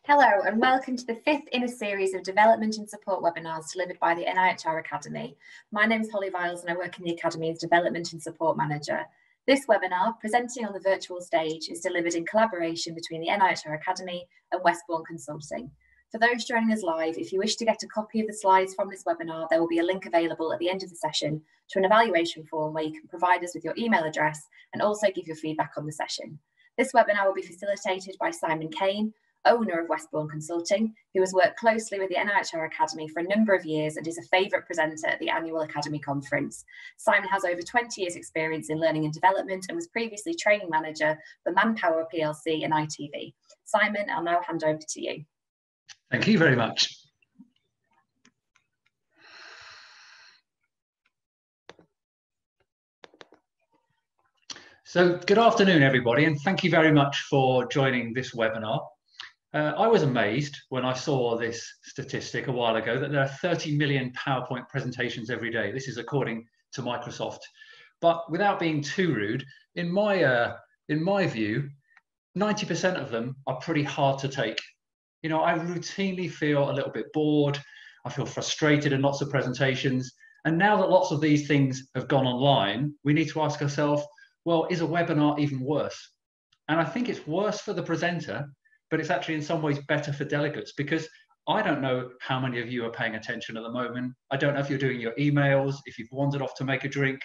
Hello and welcome to the fifth in a series of development and support webinars delivered by the NIHR Academy. My name is Holly Viles and I work in the Academy as Development and Support Manager. This webinar, presenting on the virtual stage, is delivered in collaboration between the NIHR Academy and Westbourne Consulting. For those joining us live, if you wish to get a copy of the slides from this webinar, there will be a link available at the end of the session to an evaluation form where you can provide us with your email address and also give your feedback on the session. This webinar will be facilitated by Simon Cain, owner of Westbourne Consulting, who has worked closely with the NIHR Academy for a number of years and is a favourite presenter at the annual Academy conference. Simon has over 20 years experience in learning and development and was previously training manager for Manpower PLC and ITV. Simon, I'll now hand over to you. Thank you very much. So good afternoon, everybody, and thank you very much for joining this webinar. I was amazed when I saw this statistic a while ago that there are 30 million PowerPoint presentations every day. This is according to Microsoft. But without being too rude, in my view, 90% of them are pretty hard to take. You know, I routinely feel a little bit bored. I feel frustrated in lots of presentations. And now that lots of these things have gone online, we need to ask ourselves, well, is a webinar even worse? And I think it's worse for the presenter, but it's actually in some ways better for delegates, because I don't know how many of you are paying attention at the moment. I don't know if you're doing your emails, if you've wandered off to make a drink.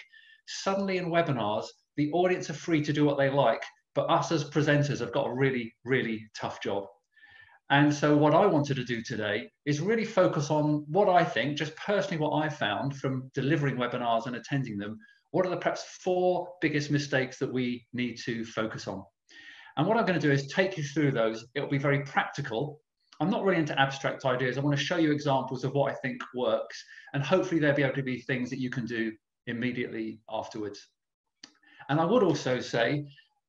Suddenly in webinars, the audience are free to do what they like, but us as presenters have got a really, really tough job. And so what I wanted to do today is really focus on what I think, just personally what I found from delivering webinars and attending them, what are the perhaps 4 biggest mistakes that we need to focus on. And what I'm going to do is take you through those. It'll be very practical. I'm not really into abstract ideas. I want to show you examples of what I think works, and hopefully there'll be able to be things that you can do immediately afterwards. And I would also say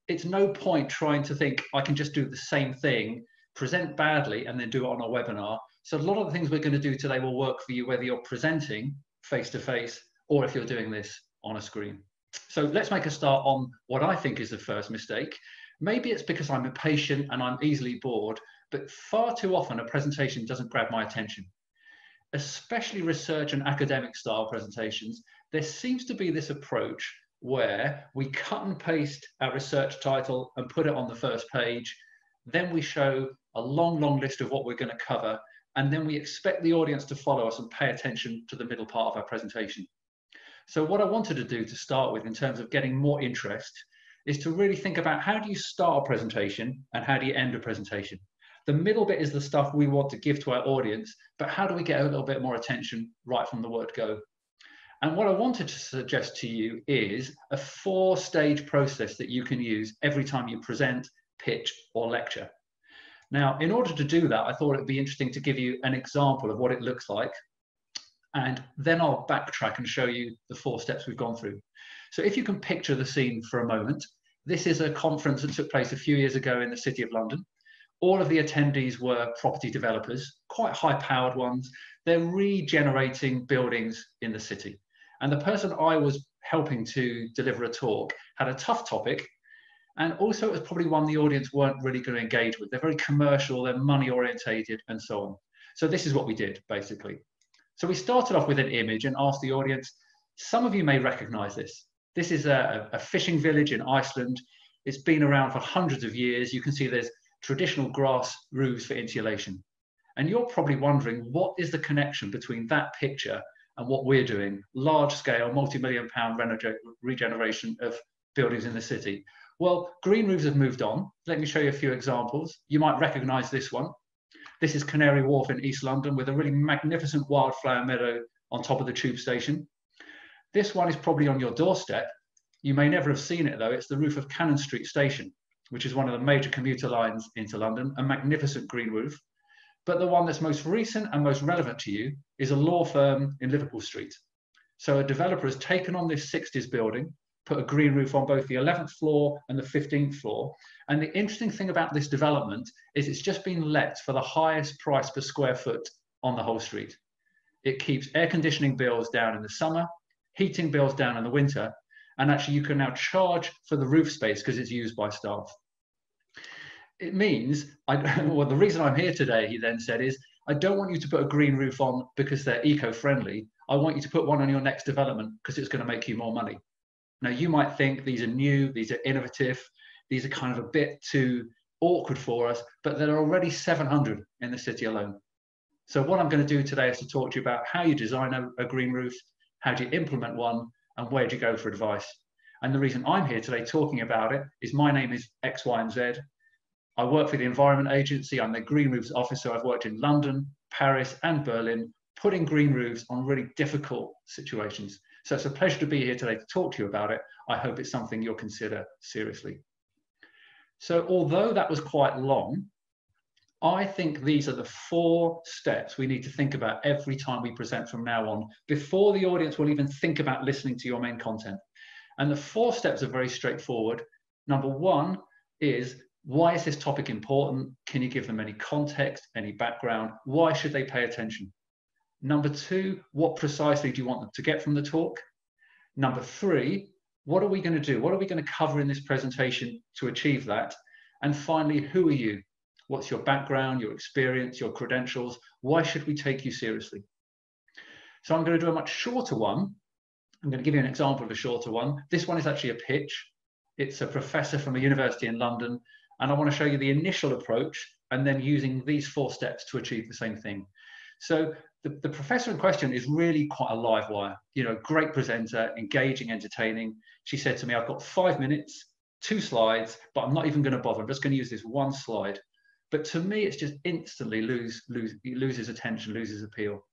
it's no point trying to think I can just do the same thing, present badly, and then do it on a webinar. So a lot of the things we're going to do today will work for you whether you're presenting face-to-face or if you're doing this on a screen. So let's make a start on what I think is the first mistake. Maybe it's because I'm impatient and I'm easily bored, but far too often a presentation doesn't grab my attention. Especially research and academic style presentations, there seems to be this approach where we cut and paste our research title and put it on the first page. Then we show a long list of what we're going to cover, and then we expect the audience to follow us and pay attention to the middle part of our presentation. So what I wanted to do to start with in terms of getting more interest is to really think about how do you start a presentation and how do you end a presentation. The middle bit is the stuff we want to give to our audience, but how do we get a little bit more attention right from the word go? And what I wanted to suggest to you is a 4-stage process that you can use every time you present, pitch, or lecture. Now, in order to do that, I thought it'd be interesting to give you an example of what it looks like, and then I'll backtrack and show you the 4 steps we've gone through. So if you can picture the scene for a moment, this is a conference that took place a few years ago in the City of London. All of the attendees were property developers, quite high-powered ones. They're regenerating buildings in the city. And the person I was helping to deliver a talk had a tough topic, and also it was probably one the audience weren't really going to engage with. They're very commercial, they're money-orientated, and so on. So this is what we did, basically. So we started off with an image and asked the audience, some of you may recognize this. This is a fishing village in Iceland. It's been around for hundreds of years. You can see there's traditional grass roofs for insulation. And you're probably wondering, what is the connection between that picture and what we're doing? Large-scale, multi-million-pound regeneration of buildings in the city. Well, green roofs have moved on. Let me show you a few examples. You might recognize this one. This is Canary Wharf in East London with a really magnificent wildflower meadow on top of the tube station. This one is probably on your doorstep. You may never have seen it though. It's the roof of Cannon Street Station, which is one of the major commuter lines into London, a magnificent green roof. But the one that's most recent and most relevant to you is a law firm in Liverpool Street. So a developer has taken on this 60s building, put a green roof on both the 11th floor and the 15th floor. And the interesting thing about this development is it's just been let for the highest price per square foot on the whole street. It keeps air conditioning bills down in the summer, heating bills down in the winter, and actually you can now charge for the roof space because it's used by staff. it means, well, the reason I'm here today, he then said, is I don't want you to put a green roof on because they're eco-friendly. I want you to put one on your next development because it's going to make you more money. Now, you might think these are new, these are innovative, these are kind of a bit too awkward for us, but there are already 700 in the city alone. So what I'm going to do today is to talk to you about how you design a green roof, how do you implement one, and where do you go for advice. And the reason I'm here today talking about it is my name is X, Y, and Z. I work for the Environment Agency. I'm the Green Roofs Officer. I've worked in London, Paris, and Berlin, putting green roofs on really difficult situations. So it's a pleasure to be here today to talk to you about it. I hope it's something you'll consider seriously. So although that was quite long, I think these are the 4 steps we need to think about every time we present from now on, before the audience will even think about listening to your main content. And the 4 steps are very straightforward. Number 1 is, why is this topic important? Can you give them any context, any background? Why should they pay attention? Number 2, what precisely do you want them to get from the talk? Number 3, what are we going to do? What are we going to cover in this presentation to achieve that? And finally, who are you? What's your background, your experience, your credentials? Why should we take you seriously? So I'm going to do a much shorter one. I'm going to give you an example of a shorter one. This one is actually a pitch. It's a professor from a university in London. And I want to show you the initial approach and then using these 4 steps to achieve the same thing. So the professor in question is really quite a live wire, you know, great presenter, engaging, entertaining. She said to me, I've got 5 minutes, 2 slides, but I'm not even going to bother. I'm just going to use this 1 slide. But to me, it's just instantly loses attention, loses appeal.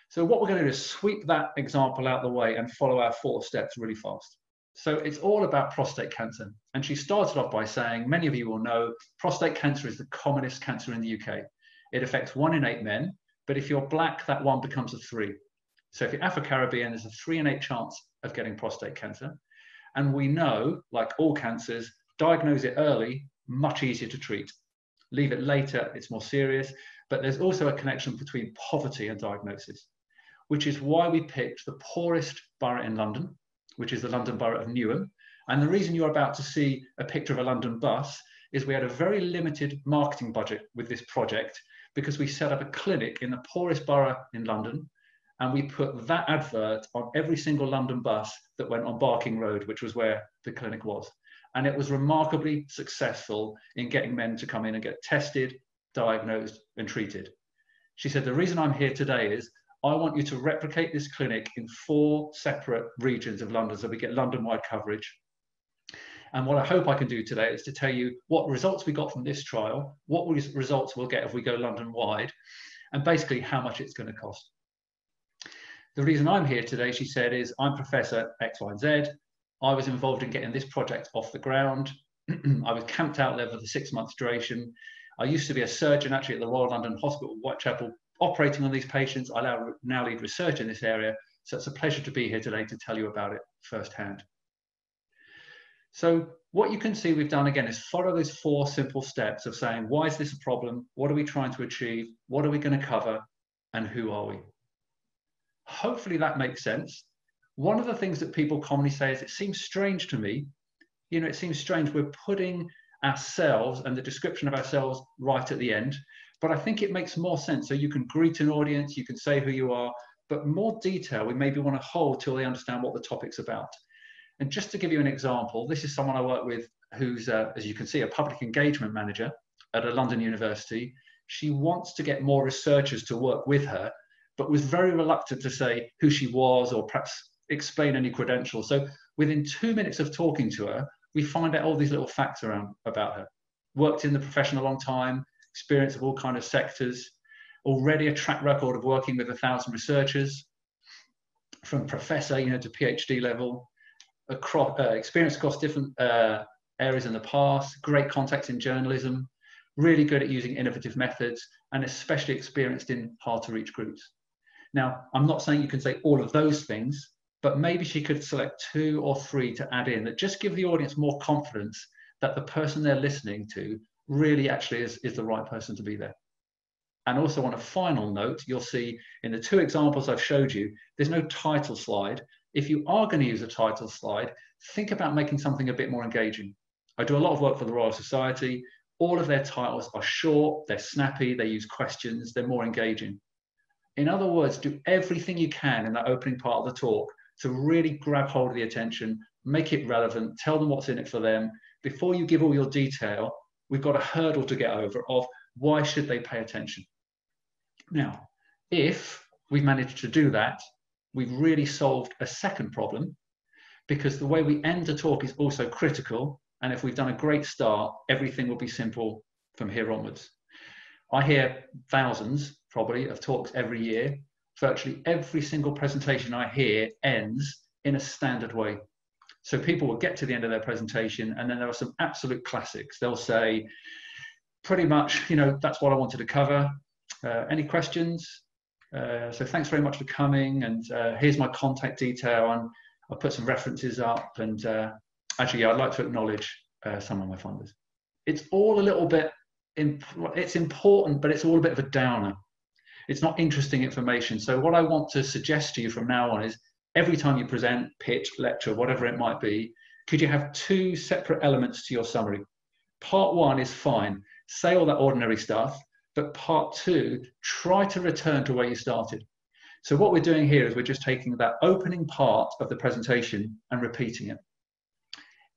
So what we're going to do is sweep that example out the way and follow our 4 steps really fast. So it's all about prostate cancer. And she started off by saying, many of you will know, prostate cancer is the commonest cancer in the UK. It affects 1 in 8 men, but if you're black, that 1 becomes a 3. So if you're Afro-Caribbean, there's a 3 in 8 chance of getting prostate cancer. And we know, like all cancers, diagnose it early, much easier to treat. Leave it later, it's more serious. But there's also a connection between poverty and diagnosis, which is why we picked the poorest borough in London, which is the London Borough of Newham. And the reason you're about to see a picture of a London bus is we had a very limited marketing budget with this project because we set up a clinic in the poorest borough in London, and we put that advert on every single London bus that went on Barking Road, which was where the clinic was. And it was remarkably successful in getting men to come in and get tested, diagnosed, and treated. She said, the reason I'm here today is I want you to replicate this clinic in 4 separate regions of London so we get London-wide coverage. And what I hope I can do today is to tell you what results we got from this trial, what results we'll get if we go London-wide, and basically how much it's going to cost. The reason I'm here today, she said, is I'm Professor X, Y, and Z. I was involved in getting this project off the ground. I was camped out there for the 6 months duration. I used to be a surgeon actually at the Royal London Hospital, Whitechapel, operating on these patients. I now lead research in this area. So it's a pleasure to be here today to tell you about it firsthand. So what you can see we've done again is follow those 4 simple steps of saying, why is this a problem? What are we trying to achieve? What are we going to cover? And who are we? Hopefully that makes sense. One of the things that people commonly say is, it seems strange to me, you know, it seems strange we're putting ourselves and the description of ourselves right at the end, but I think it makes more sense. So you can greet an audience, you can say who you are, but more detail we maybe want to hold till they understand what the topic's about. And just to give you an example, this is someone I work with who's, as you can see, a public engagement manager at a London university. She wants to get more researchers to work with her, but was very reluctant to say who she was or perhaps explain any credentials. So within 2 minutes of talking to her, we find out all these little facts about her. Worked in the profession a long time, experience of all kinds of sectors, already a track record of working with 1,000 researchers, from professor, you know, to PhD level, experience across different areas in the past, great contacts in journalism, really good at using innovative methods, and especially experienced in hard to reach groups. Now, I'm not saying you can say all of those things, but maybe she could select 2 or 3 to add in that just give the audience more confidence that the person they're listening to really actually is the right person to be there. And also on a final note, you'll see in the 2 examples I've showed you, there's no title slide. If you are going to use a title slide, think about making something a bit more engaging. I do a lot of work for the Royal Society. All of their titles are short, they're snappy, they use questions, they're more engaging. In other words, do everything you can in that opening part of the talk to really grab hold of the attention, make it relevant, tell them what's in it for them. Before you give all your detail, we've got a hurdle to get over of why should they pay attention? Now, if we've managed to do that, we've really solved a second problem, because the way we end a talk is also critical. And if we've done a great start, everything will be simple from here onwards. I hear thousands, probably, of talks every year. Virtually every single presentation I hear ends in a standard way. So people will get to the end of their presentation, and then there are some absolute classics. They'll say, pretty much, that's what I wanted to cover. Any questions? So thanks very much for coming, and here's my contact detail, and I'll put some references up, and actually, I'd like to acknowledge some of my funders. It's all a little bit, it's important, but it's all a bit of a downer. It's not interesting information. So what I want to suggest to you from now on is, every time you present, pitch, lecture, whatever it might be, could you have two separate elements to your summary? Part one is fine, say all that ordinary stuff, but part two, try to return to where you started. So what we're doing here is we're just taking that opening part of the presentation and repeating it.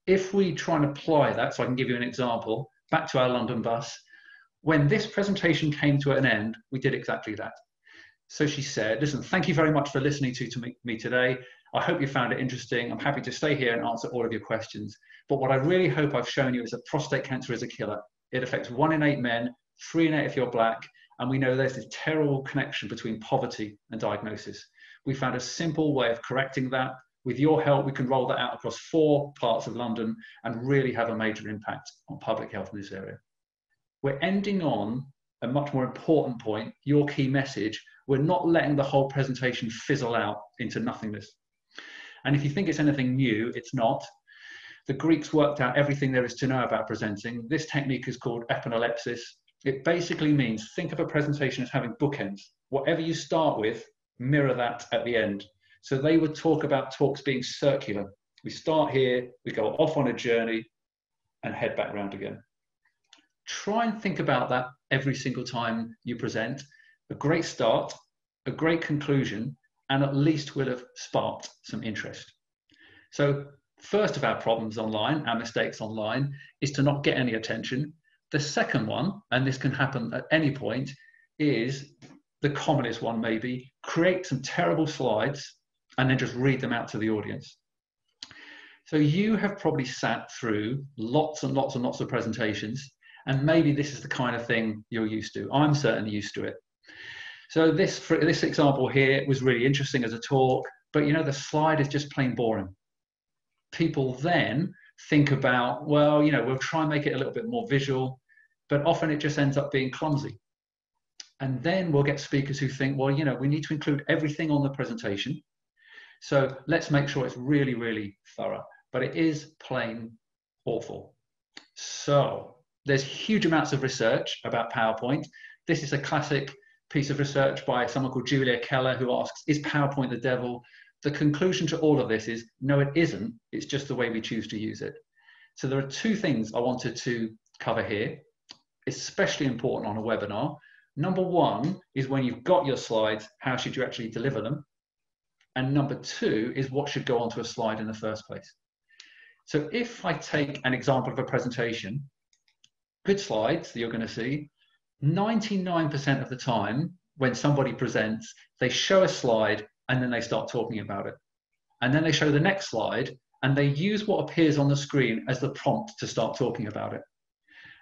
If we try and apply that, so I can give you an example, back to our London bus, when this presentation came to an end, we did exactly that. So she said, listen, thank you very much for listening to me today. I hope you found it interesting. I'm happy to stay here and answer all of your questions. But what I really hope I've shown you is that prostate cancer is a killer. It affects 1 in 8 men, 3 in 8 if you're black. And we know there's this terrible connection between poverty and diagnosis. We found a simple way of correcting that. With your help, we can roll that out across 4 parts of London and really have a major impact on public health in this area. We're ending on a much more important point, your key message. We're not letting the whole presentation fizzle out into nothingness. And if you think it's anything new, it's not. The Greeks worked out everything there is to know about presenting. This technique is called epinelepsis. It basically means, think of a presentation as having bookends. Whatever you start with, mirror that at the end. So they would talk about talks being circular. We start here, we go off on a journey and head back round again. Try and think about that every single time you present. A great start, a great conclusion, and at least will have sparked some interest. So first of our problems online, our mistakes online, is to not get any attention. The second one, and this can happen at any point, is the commonest one maybe, create some terrible slides and then just read them out to the audience. So you have probably sat through lots and lots and lots of presentations, and maybe this is the kind of thing you're used to. I'm certainly used to it. So this example here was really interesting as a talk, but the slide is just plain boring. People then think about, well, we'll try and make it a little bit more visual, but often it just ends up being clumsy. And then we'll get speakers who think, well, we need to include everything on the presentation. So let's make sure it's really, really thorough, but it is plain awful. So there's huge amounts of research about PowerPoint. This is a classic piece of research by someone called Julia Keller, who asks, is PowerPoint the devil? The conclusion to all of this is, no, it isn't. It's just the way we choose to use it. So there are 2 things I wanted to cover here, especially important on a webinar. Number 1 is when you've got your slides, how should you actually deliver them? And number 2 is what should go onto a slide in the first place. So if I take an example of a presentation, good slides that you're going to see, 99% of the time when somebody presents, they show a slide and then they start talking about it. And then they show the next slide and they use what appears on the screen as the prompt to start talking about it.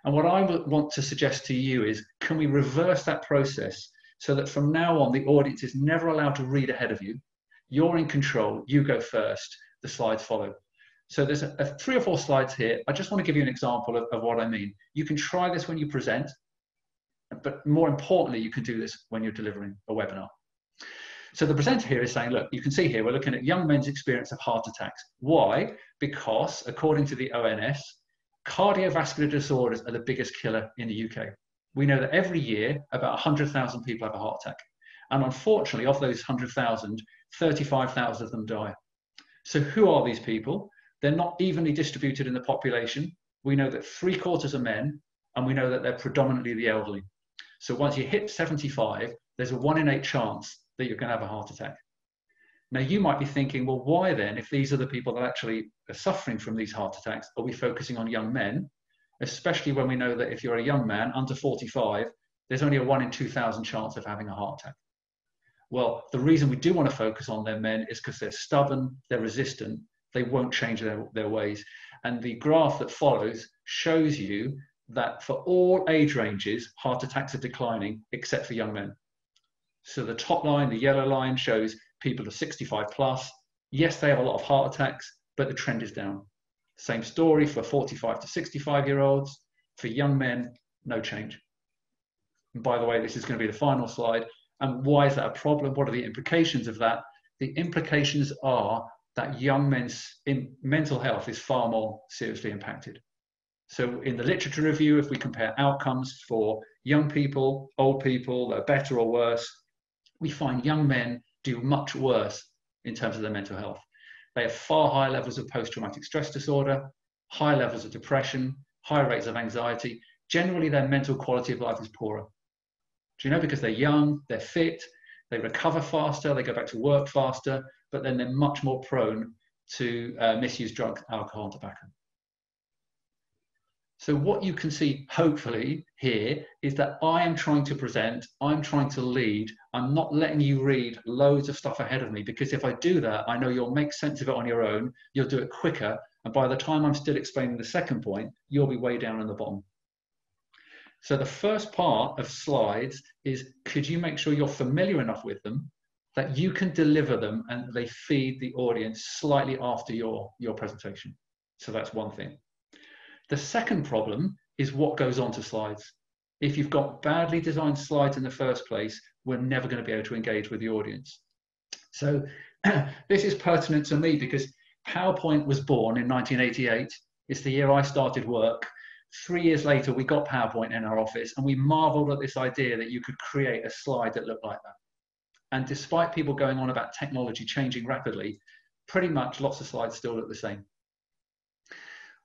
And what I would want to suggest to you is, can we reverse that process so that from now on, the audience is never allowed to read ahead of you? You're in control, you go first, the slides follow. So there's 3 or 4 slides here. I just want to give you an example of what I mean. You can try this when you present, but more importantly, you can do this when you're delivering a webinar. So the presenter here is saying, look, you can see here, we're looking at young men's experience of heart attacks. Why? Because according to the ONS, cardiovascular disorders are the biggest killer in the UK. We know that every year, about 100,000 people have a heart attack. And unfortunately, of those 100,000, 35,000 of them die. So who are these people? They're not evenly distributed in the population. We know that 3/4 are men, and we know that they're predominantly the elderly. So once you hit 75, there's a 1 in 8 chance that you're going to have a heart attack. Now, you might be thinking, well, why then, if these are the people that actually are suffering from these heart attacks, are we focusing on young men? Especially when we know that if you're a young man under 45, there's only a 1 in 2,000 chance of having a heart attack. Well, the reason we do want to focus on them men is because they're stubborn, they're resistant, they won't change their ways. And the graph that follows shows you that for all age ranges, heart attacks are declining except for young men. So the top line, the yellow line, shows people of 65 plus. Yes, they have a lot of heart attacks, but the trend is down. Same story for 45 to 65-year-olds. For young men, no change. And by the way, this is going to be the final slide. And why is that a problem? What are the implications of that? The implications are that young men's mental health is far more seriously impacted. So in the literature review, if we compare outcomes for young people, old people, that are better or worse, we find young men do much worse in terms of their mental health. They have far higher levels of post-traumatic stress disorder, high levels of depression, high rates of anxiety. Generally, their mental quality of life is poorer. Do you know? Because they're young, they're fit, they recover faster, they go back to work faster, but then they're much more prone to misuse drugs, alcohol, and tobacco. So what you can see, hopefully, here is that I am trying to present, I'm trying to lead, I'm not letting you read loads of stuff ahead of me, because if I do that, I know you'll make sense of it on your own, you'll do it quicker, and by the time I'm still explaining the second point, you'll be way down in the bottom. So the first part of slides is, could you make sure you're familiar enough with them that you can deliver them and they feed the audience slightly after your presentation? So that's one thing. The second problem is what goes on to slides. If you've got badly designed slides in the first place, we're never going to be able to engage with the audience. So this is pertinent to me because PowerPoint was born in 1988. It's the year I started work. 3 years later, we got PowerPoint in our office and we marveled at this idea that you could create a slide that looked like that. And despite people going on about technology changing rapidly, pretty much lots of slides still look the same.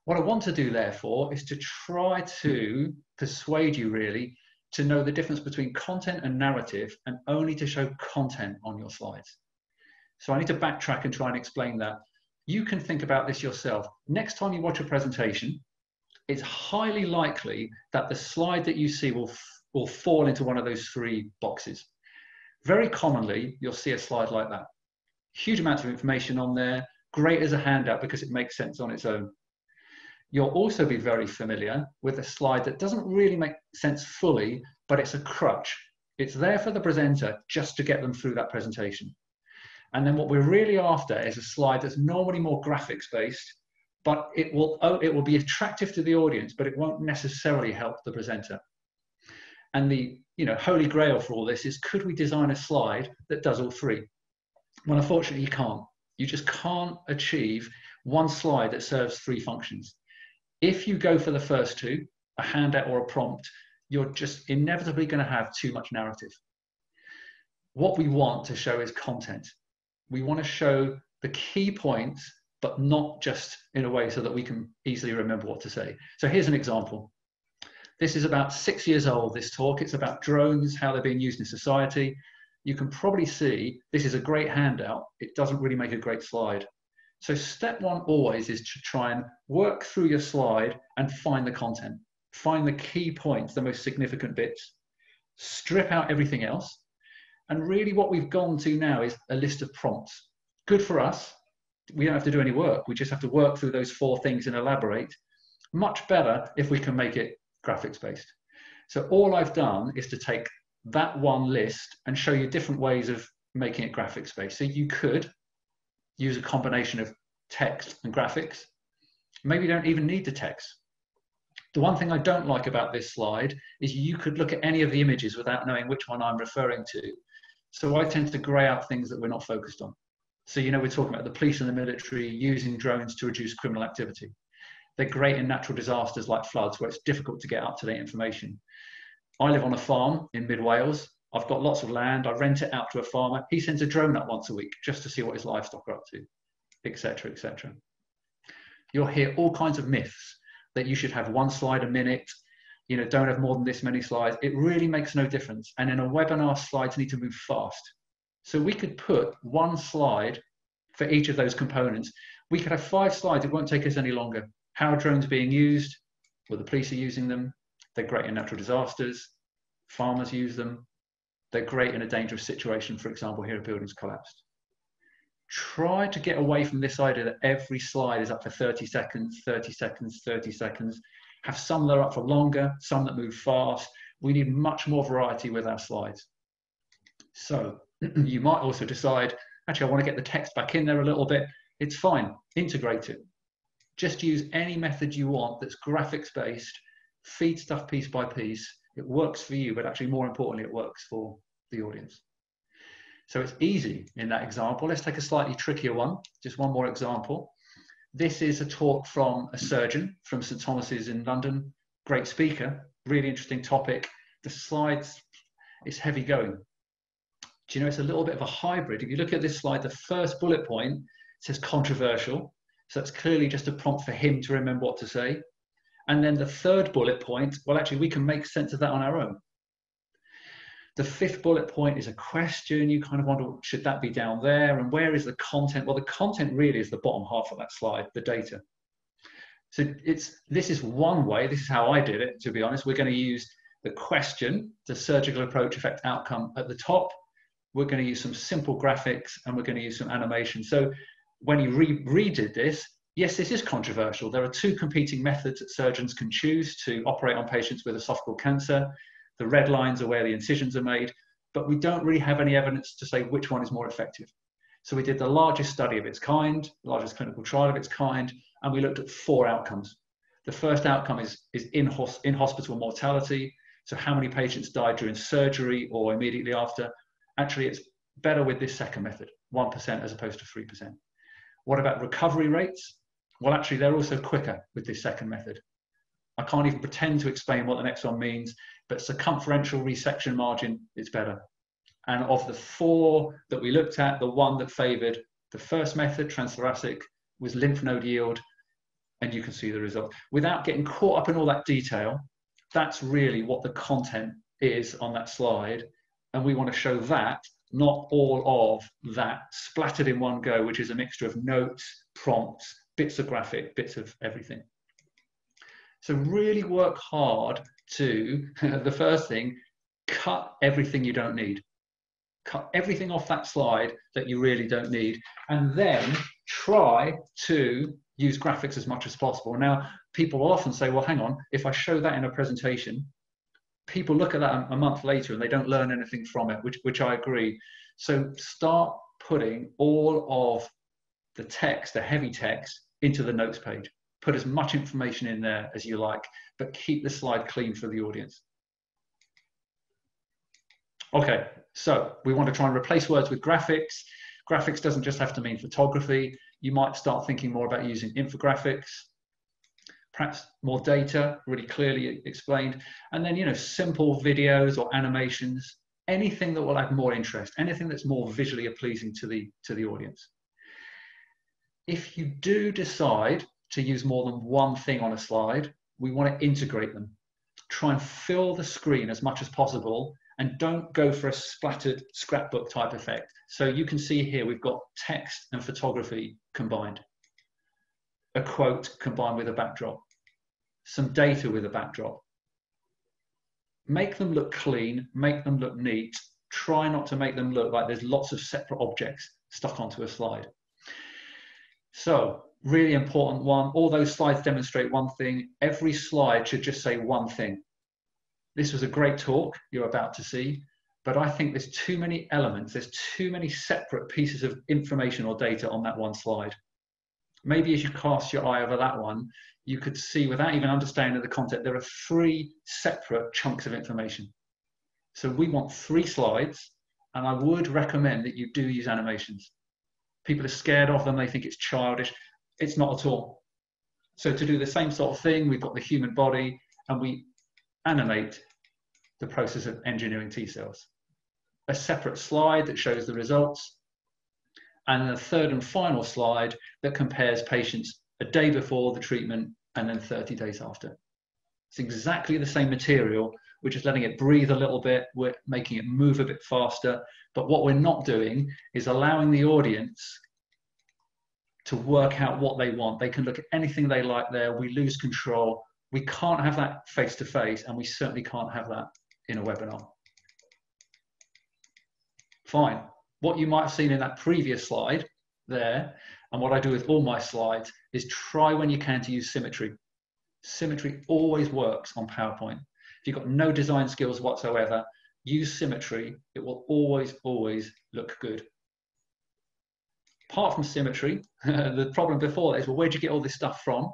What I want to do, therefore, is to try to persuade you really to know the difference between content and narrative, and only to show content on your slides. So I need to backtrack and try and explain that. You can think about this yourself. Next time you watch a presentation, it's highly likely that the slide that you see will fall into one of those 3 boxes. Very commonly, you'll see a slide like that. Huge amounts of information on there, great as a handout because it makes sense on its own. You'll also be very familiar with a slide that doesn't really make sense fully, but it's a crutch. It's there for the presenter just to get them through that presentation. And then what we're really after is a slide that's normally more graphics based, but it will be attractive to the audience, but it won't necessarily help the presenter. And the holy grail for all this is, could we design a slide that does all 3? Well, unfortunately, you can't. You just can't achieve one slide that serves 3 functions. If you go for the first 2, a handout or a prompt, you're just inevitably going to have too much narrative. What we want to show is content. We want to show the key points, but not just in a way so that we can easily remember what to say. So here's an example. This is about 6 years old, this talk. It's about drones, how they're being used in society. You can probably see this is a great handout. It doesn't really make a great slide. So step 1 always is to try and work through your slide and find the content. Find the key points, the most significant bits. Strip out everything else. And really what we've gone to now is a list of prompts. Good for us. We don't have to do any work. We just have to work through those 4 things and elaborate. Much better if we can make it graphics based. So all I've done is to take that one list and show you different ways of making it graphics based. So you could use a combination of text and graphics. Maybe you don't even need the text. The one thing I don't like about this slide is you could look at any of the images without knowing which one I'm referring to. So I tend to grey out things that we're not focused on. So, we're talking about the police and the military using drones to reduce criminal activity. They're great in natural disasters like floods, where it's difficult to get up-to-date information. I live on a farm in mid-Wales. I've got lots of land. I rent it out to a farmer. He sends a drone up once a week just to see what his livestock are up to, etc., etc. You'll hear all kinds of myths that you should have 1 slide a minute, don't have more than this many slides. It really makes no difference. And in a webinar, slides need to move fast. So we could put one slide for each of those components. We could have 5 slides. It won't take us any longer. How are drones being used? Well, the police are using them. They're great in natural disasters. Farmers use them. They're great in a dangerous situation. For example, here a building's collapsed. Try to get away from this idea that every slide is up for 30 seconds, 30 seconds, 30 seconds. Have some that are up for longer, some that move fast. We need much more variety with our slides. So you might also decide, actually, I want to get the text back in there a little bit. It's fine, integrate it. Just use any method you want that's graphics based, feed stuff piece by piece. It works for you, but actually more importantly, it works for the audience. So it's easy in that example. Let's take a slightly trickier one, just one more example. This is a talk from a surgeon from St Thomas's in London. Great speaker, really interesting topic. The slides, it's heavy going. Do you know, it's a little bit of a hybrid. If you look at this slide, the first bullet point says controversial. So that's clearly just a prompt for him to remember what to say. And then the third bullet point, well, actually, we can make sense of that on our own. The 5th bullet point is a question. You kind of wonder, should that be down there? And where is the content? Well, the content really is the bottom half of that slide, the data. So this is one way. This is how I did it, to be honest. We're going to use the question, the surgical approach, effect, outcome at the top. We're going to use some simple graphics, and we're going to use some animation. So when you redid this, yes, this is controversial. There are 2 competing methods that surgeons can choose to operate on patients with esophageal cancer. The red lines are where the incisions are made, but we don't really have any evidence to say which one is more effective. So we did the largest study of its kind, the largest clinical trial of its kind, and we looked at 4 outcomes. The first outcome is in-hospital mortality. So how many patients died during surgery or immediately after? Actually, it's better with this second method, 1% as opposed to 3%. What about recovery rates? Well, actually, they're also quicker with this second method. I can't even pretend to explain what the next one means, but circumferential resection margin is better. And of the 4 that we looked at, the one that favored the first method, transthoracic, was lymph node yield, and you can see the result. Without getting caught up in all that detail, that's really what the content is on that slide. And we want to show that, not all of that splattered in one go, which is a mixture of notes, prompts, bits of graphic, bits of everything. So really work hard to, the first thing, cut everything you don't need. Cut everything off that slide that you really don't need. And then try to use graphics as much as possible. Now, people will often say, well, hang on, if I show that in a presentation, people look at that a month later and they don't learn anything from it, which I agree. So start putting all of the text, the heavy text, into the notes page. Put as much information in there as you like, but keep the slide clean for the audience. Okay, so we want to try and replace words with graphics. Graphics doesn't just have to mean photography. You might start thinking more about using infographics, perhaps more data, really clearly explained, and then, simple videos or animations, anything that will add more interest, anything that's more visually pleasing to the audience. If you do decide to use more than one thing on a slide, we want to integrate them. Try and fill the screen as much as possible, and don't go for a splattered scrapbook type effect. So you can see here we've got text and photography combined. A quote combined with a backdrop. Some data with a backdrop. Make them look clean, make them look neat. Try not to make them look like there's lots of separate objects stuck onto a slide. So, really important one, all those slides demonstrate one thing. Every slide should just say one thing. This was a great talk you're about to see, but I think there's too many elements, there's too many separate pieces of information or data on that one slide. Maybe as you cast your eye over that one, you could see, without even understanding the content, there are 3 separate chunks of information. So we want 3 slides, and I would recommend that you do use animations. People are scared of them, they think it's childish. It's not at all. So to do the same sort of thing, we've got the human body, and we animate the process of engineering T cells. A separate slide that shows the results, and the third and final slide that compares patients a day before the treatment and then 30 days after. It's exactly the same material. We're just letting it breathe a little bit. We're making it move a bit faster. But what we're not doing is allowing the audience to work out what they want. They can look at anything they like there. We lose control. We can't have that face-to-face, and we certainly can't have that in a webinar. Fine. What you might have seen in that previous slide there, and what I do with all my slides, is try when you can to use symmetry. Symmetry always works on PowerPoint. If you've got no design skills whatsoever, use symmetry. It will always, always look good. Apart from symmetry, the problem before that is, well, where'd you get all this stuff from?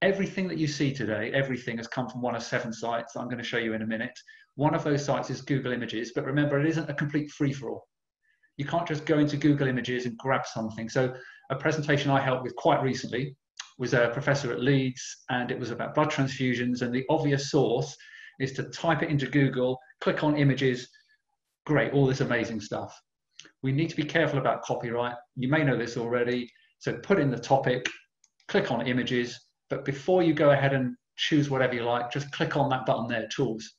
Everything that you see today, everything has come from one of 7 sites that I'm going to show you in a minute. One of those sites is Google Images, but remember, it isn't a complete free-for-all. You can't just go into Google Images and grab something. So a presentation I helped with quite recently was a professor at Leeds, and it was about blood transfusions, and the obvious source is to type it into Google, click on images, great, all this amazing stuff. We need to be careful about copyright. You may know this already. So put in the topic, click on images, but before you go ahead and choose whatever you like, just click on that button there, tools.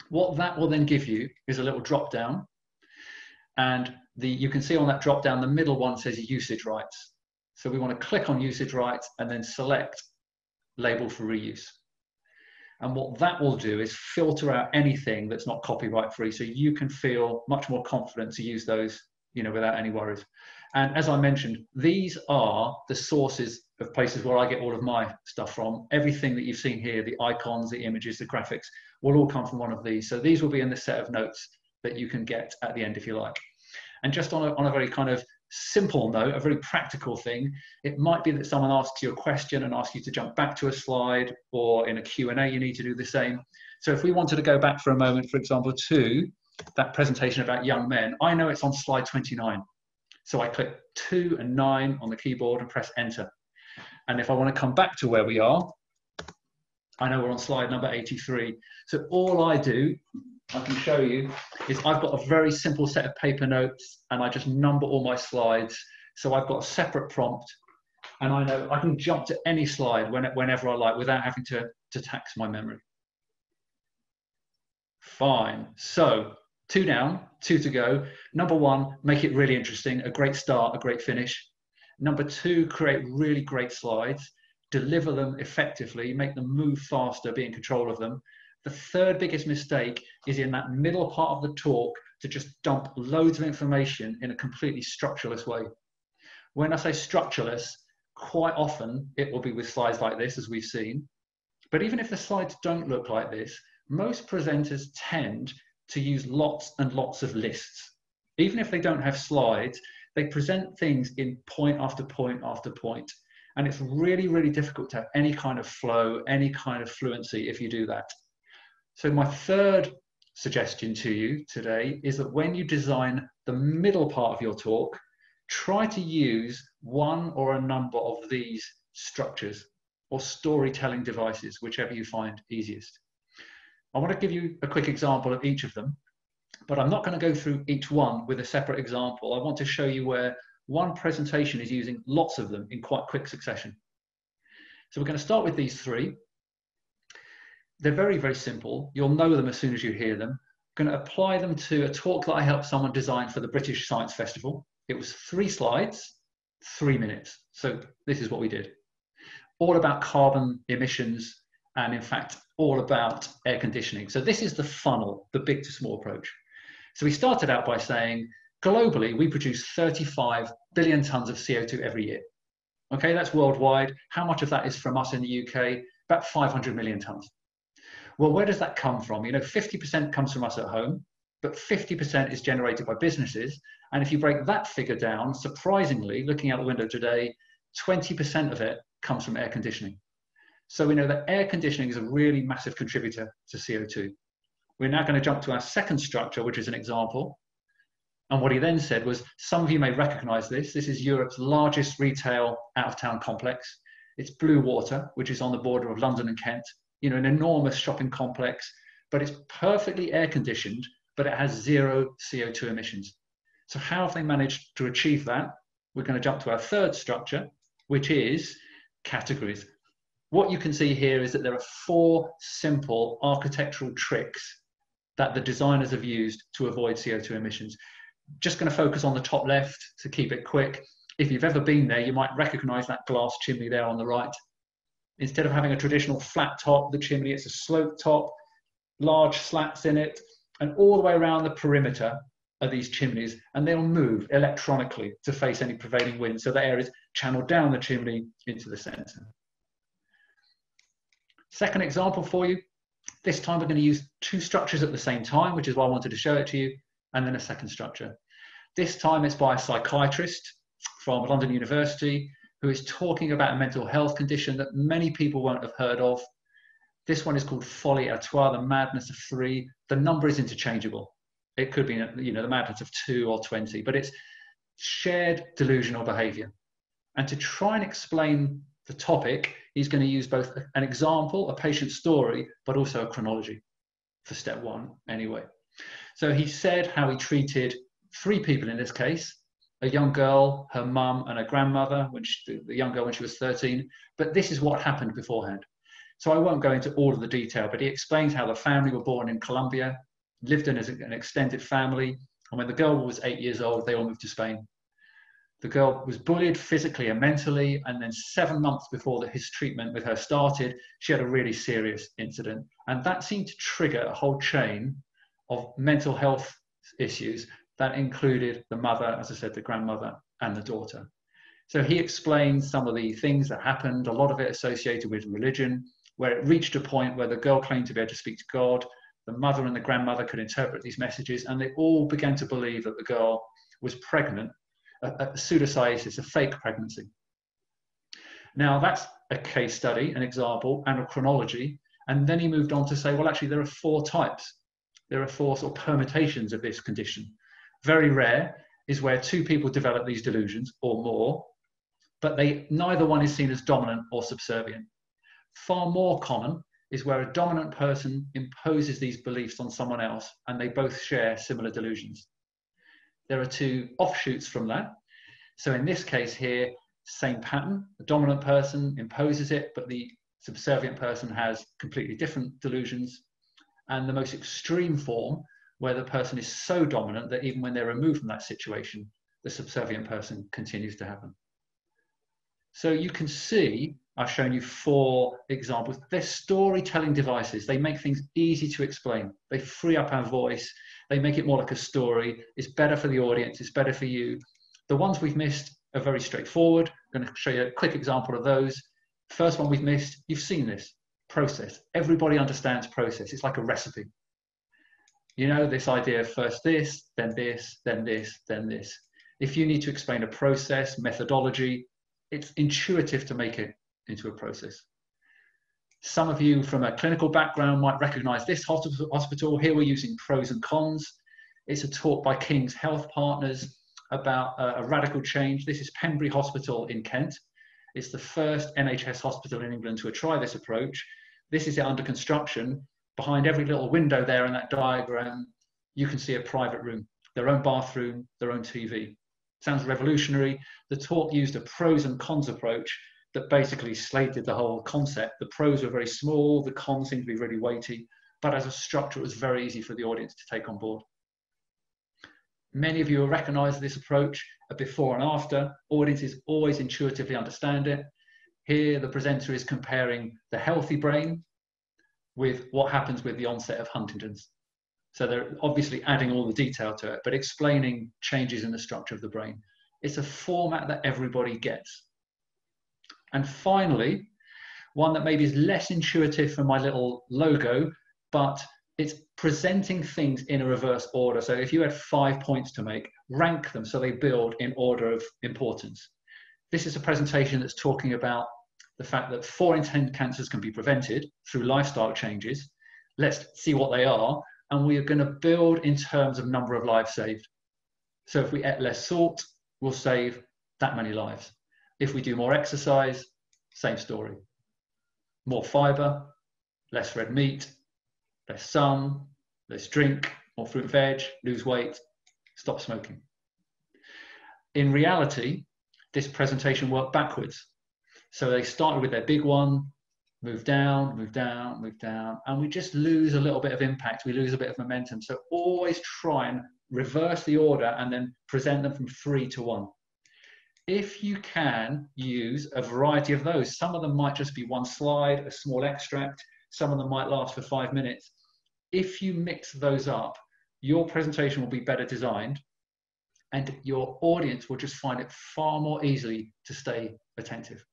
What that will then give you is a little drop down. And you can see on that drop down, the middle one says usage rights. So we want to click on usage rights and then select label for reuse. And what that will do is filter out anything that's not copyright free, so you can feel much more confident to use those, you know, without any worries. And as I mentioned, these are the sources of places where I get all of my stuff from. Everything that you've seen here, the icons, the images, the graphics, will all come from one of these. So these will be in the set of notes that you can get at the end if you like. And just on a very kind of simple note, a very practical thing, it might be that someone asks you a question and asks you to jump back to a slide, or in a Q&A you need to do the same. So if we wanted to go back for a moment, for example, to that presentation about young men, I know it's on slide 29. So I click 2 and 9 on the keyboard and press enter. And if I want to come back to where we are, I know we're on slide number 83. So all I do, I can show you, is I've got a very simple set of paper notes, and I just number all my slides. So I've got a separate prompt, and I know I can jump to any slide whenever I like without having to tax my memory. Fine. So 2 down, 2 to go. Number 1, make it really interesting, a great start, a great finish. Number 2, create really great slides, deliver them effectively, make them move faster, be in control of them. The third biggest mistake is in that middle part of the talk to just dump loads of information in a completely structureless way. When I say structureless, quite often it will be with slides like this, as we've seen. But even if the slides don't look like this, most presenters tend to use lots and lots of lists. Even if they don't have slides, they present things in point after point after point. And it's really, really difficult to have any kind of flow, any kind of fluency if you do that. So my third suggestion to you today is that when you design the middle part of your talk, try to use one or a number of these structures or storytelling devices, whichever you find easiest. I want to give you a quick example of each of them, but I'm not going to go through each one with a separate example. I want to show you where one presentation is using lots of them in quite quick succession. So we're going to start with these 3. They're very, very simple. You'll know them as soon as you hear them. I'm going to apply them to a talk that I helped someone design for the British Science Festival. It was 3 slides, 3 minutes. So this is what we did. All about carbon emissions, and in fact, all about air conditioning. So this is the funnel, the big to small approach. So we started out by saying, globally, we produce 35 billion tons of CO2 every year. Okay, that's worldwide. How much of that is from us in the UK? About 500 million tons. Well, where does that come from? You know, 50% comes from us at home, but 50% is generated by businesses. And if you break that figure down, surprisingly, looking out the window today, 20% of it comes from air conditioning. So we know that air conditioning is a really massive contributor to CO2. We're now going to jump to our second structure, which is an example. And what he then said was, some of you may recognize this. This is Europe's largest retail out-of-town complex. It's Blue Water, which is on the border of London and Kent. You know, an enormous shopping complex, but it's perfectly air conditioned, but it has 0 CO2 emissions. So how have they managed to achieve that? We're going to jump to our third structure, which is categories. what you can see here is that there are 4 simple architectural tricks that the designers have used to avoid CO2 emissions. Just going to focus on the top left to keep it quick. If you've ever been there, you might recognize that glass chimney there on the right. Instead of having a traditional flat top, the chimney, it's a sloped top, large slats in it, and all the way around the perimeter are these chimneys, and they'll move electronically to face any prevailing wind, so the air is channeled down the chimney into the center. Second example for you. This time we're going to use 2 structures at the same time, which is why I wanted to show it to you, and then a second structure. This time it's by a psychiatrist from London University who is talking about a mental health condition that many people won't have heard of. This one is called folie à trois, the madness of 3. The number is interchangeable. It could be, you know, the madness of 2 or 20, but it's shared delusional behavior. And to try and explain the topic, he's going to use both an example, a patient story, but also a chronology for step 1 anyway. So he said how he treated 3 people in this case, a young girl, her mum and her grandmother, the young girl when she was 13, but this is what happened beforehand. So I won't go into all of the detail, but he explains how the family were born in Colombia, lived in as an extended family, and when the girl was 8 years old, they all moved to Spain. The girl was bullied physically and mentally, and then 7 months before his treatment with her started, she had a really serious incident. And that seemed to trigger a whole chain of mental health issues that included the mother, as I said, the grandmother, and the daughter. So he explains some of the things that happened, a lot of it associated with religion, where it reached a point where the girl claimed to be able to speak to God, the mother and the grandmother could interpret these messages, and they all began to believe that the girl was pregnant, a pseudocyesis, a fake pregnancy. Now that's a case study, an example, and a chronology. And then he moved on to say, well, actually, there are 4 types. There are 4 sort of permutations of this condition. Very rare is where 2 people develop these delusions or more, but neither one is seen as dominant or subservient. Far more common is where a dominant person imposes these beliefs on someone else and they both share similar delusions. There are 2 offshoots from that. So in this case here, same pattern, the dominant person imposes it, but the subservient person has completely different delusions. And the most extreme form, where the person is so dominant that even when they're removed from that situation, the subservient person continues to have them. So you can see, I've shown you 4 examples. They're storytelling devices. They make things easy to explain. They free up our voice. They make it more like a story. It's better for the audience. It's better for you. The ones we've missed are very straightforward. I'm going to show you a quick example of those. First one we've missed, you've seen this, process. Everybody understands process. It's like a recipe. You know, this idea of first this, then this, then this, then this. If you need to explain a process, methodology, it's intuitive to make it into a process. Some of you from a clinical background might recognize this hospital. Here we're using pros and cons. It's a talk by King's Health Partners about a radical change. This is Pembury Hospital in Kent. It's the first NHS hospital in England to try this approach. This is it under construction. Behind every little window there in that diagram, you can see a private room, their own bathroom, their own TV. Sounds revolutionary. The talk used a pros and cons approach that basically slated the whole concept. The pros were very small, the cons seemed to be really weighty, but as a structure, it was very easy for the audience to take on board. Many of you will recognize this approach, a before and after. Audiences always intuitively understand it. Here, the presenter is comparing the healthy brain with what happens with the onset of Huntington's. So they're obviously adding all the detail to it, but explaining changes in the structure of the brain. It's a format that everybody gets. And finally, one that maybe is less intuitive from my little logo, but it's presenting things in a reverse order. So if you had 5 points to make, rank them so they build in order of importance. This is a presentation that's talking about the fact that 4 in 10 cancers can be prevented through lifestyle changes. Let's see what they are. And we are going to build in terms of number of lives saved. So if we eat less salt, we'll save that many lives. If we do more exercise, same story. More fiber, less red meat, less sun, less drink, more fruit and veg, lose weight, stop smoking. In reality, this presentation worked backwards. So they started with their big one, move down, move down, move down, and we just lose a little bit of impact. We lose a bit of momentum. So always try and reverse the order and then present them from 3 to 1. If you can use a variety of those, some of them might just be one slide, a small extract, some of them might last for 5 minutes. If you mix those up, your presentation will be better designed and your audience will just find it far more easily to stay attentive.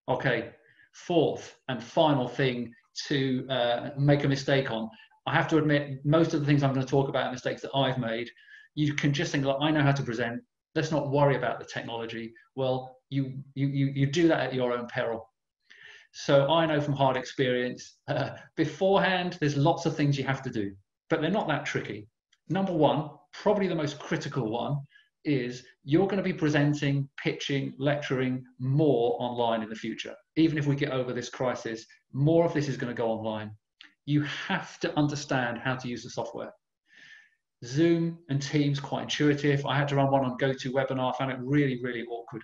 Okay, fourth and final thing to make a mistake on. I have to admit, most of the things I'm going to talk about are mistakes that I've made. You can just think, like, I know how to present. Let's not worry about the technology. Well, you do that at your own peril. So I know from hard experience, beforehand, there's lots of things you have to do, but they're not that tricky. Number one, probably the most critical one, is you're going to be presenting, pitching, lecturing more online in the future. Even if we get over this crisis, more of this is going to go online. You have to understand how to use the software. Zoom and Teams, quite intuitive. I had to run one on GoToWebinar, I found it really, really awkward.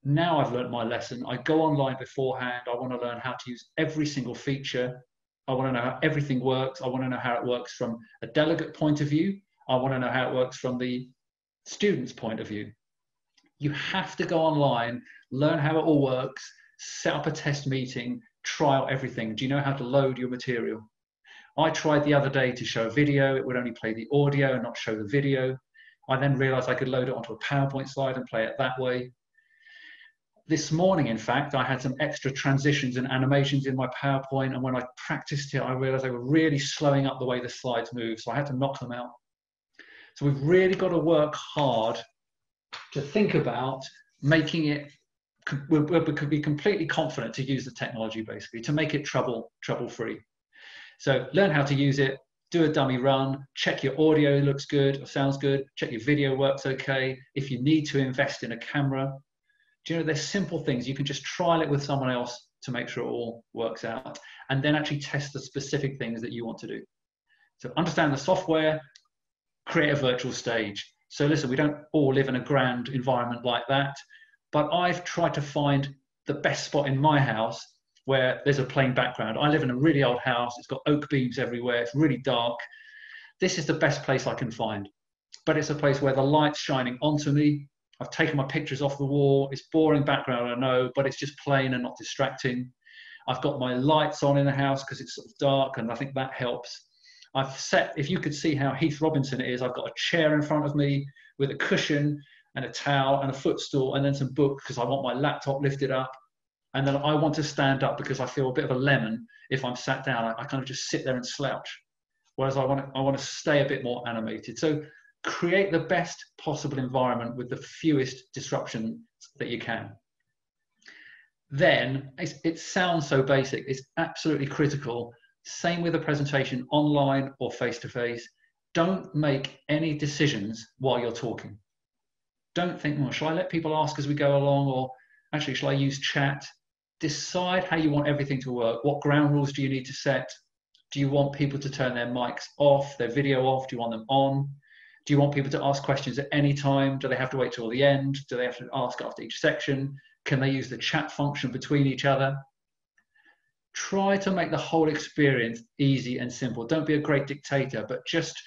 Now I've learned my lesson. I go online beforehand. I want to learn how to use every single feature. I want to know how everything works. I want to know how it works from a delegate point of view. I want to know how it works from the student's point of view. You have to go online, learn how it all works, set up a test meeting, try out everything. Do you know how to load your material? I tried the other day to show a video. It would only play the audio and not show the video. I then realized I could load it onto a PowerPoint slide and play it that way. This morning, in fact, I had some extra transitions and animations in my PowerPoint, and when I practiced it, I realized they were really slowing up the way the slides move, so I had to knock them out. So we've really got to work hard to think about making it, we could be completely confident to use the technology, basically, to make it trouble-free. So learn how to use it, do a dummy run, check your audio looks good or sounds good, check your video works okay. If you need to invest in a camera, do you know, there's simple things. You can just trial it with someone else to make sure it all works out, and then actually test the specific things that you want to do. So understand the software, create a virtual stage. So listen, we don't all live in a grand environment like that, but I've tried to find the best spot in my house where there's a plain background. I live in a really old house. It's got oak beams everywhere. It's really dark. This is the best place I can find, but it's a place where the light's shining onto me. I've taken my pictures off the wall. It's boring background, I know, but it's just plain and not distracting. I've got my lights on in the house because it's sort of dark, and I think that helps. I've set, if you could see how Heath Robinson it is, I've got a chair in front of me with a cushion and a towel and a footstool and then some books because I want my laptop lifted up. And then I want to stand up because I feel a bit of a lemon if I'm sat down. I kind of just sit there and slouch. Whereas I want to stay a bit more animated. So create the best possible environment with the fewest disruptions that you can. Then, it sounds so basic, it's absolutely critical. Same with a presentation online or face-to-face. Don't make any decisions while you're talking. Don't think, well, shall I let people ask as we go along, or actually, shall I use chat? Decide how you want everything to work. What ground rules do you need to set? Do you want people to turn their mics off, their video off? Do you want them on? Do you want people to ask questions at any time? Do they have to wait till the end? Do they have to ask after each section? Can they use the chat function between each other? Try to make the whole experience easy and simple. Don't be a great dictator, but just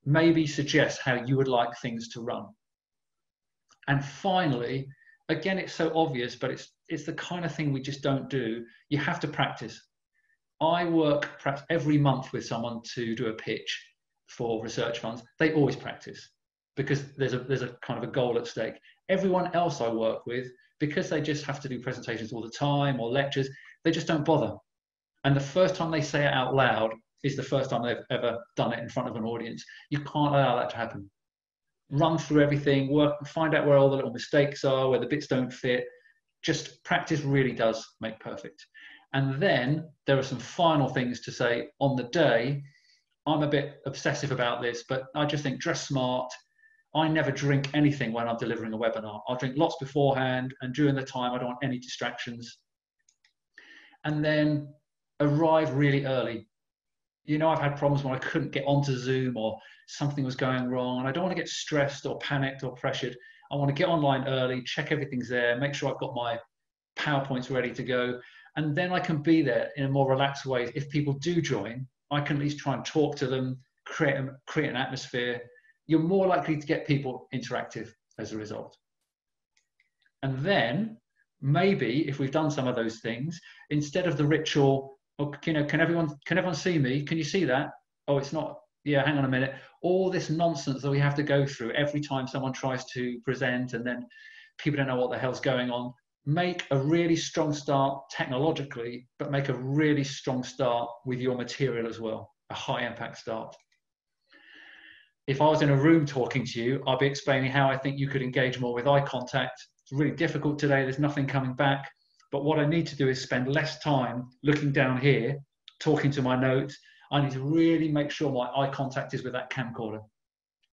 maybe suggest how you would like things to run. And finally, again, it's so obvious, but it's the kind of thing we just don't do. You have to practice. I work perhaps every month with someone to do a pitch for research funds. They always practice because there's a kind of a goal at stake. Everyone else I work with, because they just have to do presentations all the time or lectures, they just don't bother. And the first time they say it out loud is the first time they've ever done it in front of an audience. You can't allow that to happen. Run through everything, find out where all the little mistakes are, where the bits don't fit. Just practice really does make perfect. And then there are some final things to say on the day. I'm a bit obsessive about this, but I just think dress smart. I never drink anything when I'm delivering a webinar. I'll drink lots beforehand, and during the time, I don't want any distractions. And then arrive really early. You know, I've had problems when I couldn't get onto Zoom or something was going wrong, and I don't want to get stressed or panicked or pressured. I want to get online early, check everything's there, make sure I've got my PowerPoints ready to go, And then I can be there in a more relaxed way. If people do join, I can at least try and talk to them, create an atmosphere. You're more likely to get people interactive as a result. And then maybe if we've done some of those things, instead of the ritual, oh, you know, can everyone see me? Can you see that? Oh, it's not. Yeah, hang on a minute. All this nonsense that we have to go through every time someone tries to present, and then people don't know what the hell's going on. Make a really strong start technologically, but make a really strong start with your material as well, a high impact start. If I was in a room talking to you, I'll be explaining how I think you could engage more with eye contact. It's really difficult today, there's nothing coming back, but what I need to do is spend less time looking down here, talking to my notes. I need to really make sure my eye contact is with that camcorder.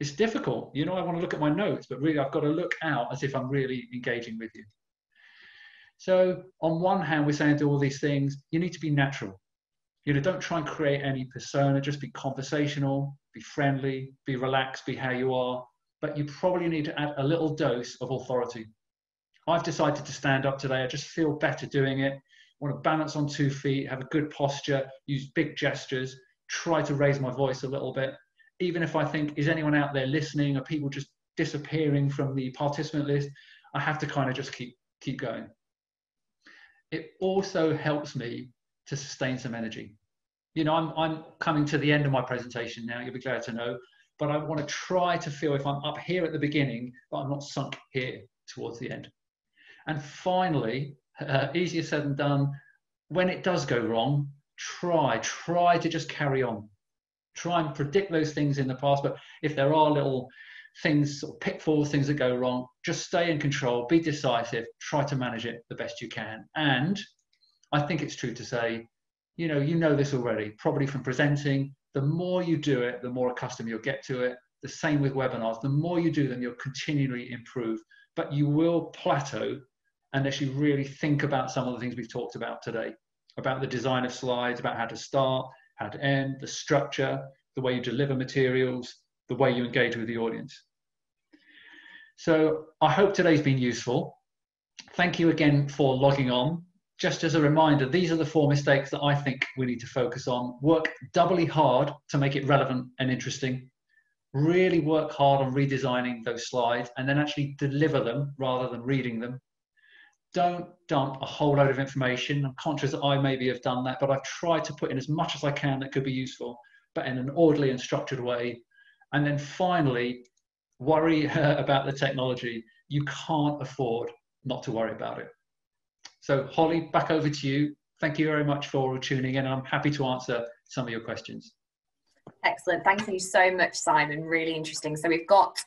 It's difficult, you know, I want to look at my notes, but really I've got to look out as if I'm really engaging with you. So on one hand, we're saying do all these things, you need to be natural. You know, don't try and create any persona, just be conversational, be friendly, be relaxed, be how you are, but you probably need to add a little dose of authority. I've decided to stand up today, I just feel better doing it. I want to balance on 2 feet, have a good posture, use big gestures, try to raise my voice a little bit. Even if I think, is anyone out there listening? Are people just disappearing from the participant list? I have to kind of just keep going. It also helps me to sustain some energy. You know, I'm coming to the end of my presentation now, you'll be glad to know, but I want to try to feel if I'm up here at the beginning, but I'm not sunk here towards the end. And finally, easier said than done, when it does go wrong, try to just carry on. Try and predict those things in the past, but if there are little things, sort of pitfalls, things that go wrong, just stay in control, be decisive, try to manage it the best you can. And I think it's true to say, you know this already, probably from presenting, the more you do it, the more accustomed you'll get to it. The same with webinars, the more you do them, you'll continually improve, but you will plateau unless you really think about some of the things we've talked about today, about the design of slides, about how to start, how to end, the structure, the way you deliver materials, the way you engage with the audience. So I hope today's been useful. Thank you again for logging on. Just as a reminder, these are the 4 mistakes that I think we need to focus on. Work doubly hard to make it relevant and interesting. Really work hard on redesigning those slides and then actually deliver them rather than reading them. Don't dump a whole load of information. I'm conscious that I maybe have done that, but I've tried to put in as much as I can that could be useful, but in an orderly and structured way. And then finally, worry about the technology. You can't afford not to worry about it. So Holly, back over to you. Thank you very much for tuning in, and I'm happy to answer some of your questions. Excellent. Thank you so much, Simon. Really interesting. So we've got,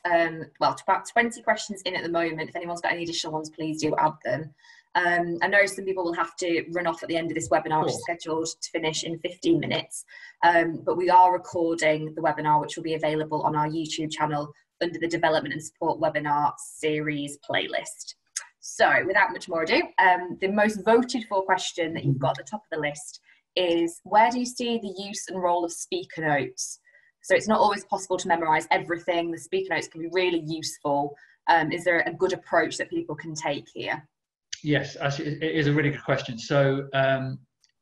well, about 20 questions in at the moment. If anyone's got any additional ones, please do add them. I know some people will have to run off at the end of this webinar, which is scheduled to finish in 15 minutes. But we are recording the webinar, which will be available on our YouTube channel under the Development and Support Webinar Series playlist. So without much more ado, the most voted for question that you've got at the top of the list is, where do you see the use and role of speaker notes? So it's not always possible to memorize everything. The speaker notes can be really useful. Is there a good approach that people can take here? Yes, actually, it is a really good question. So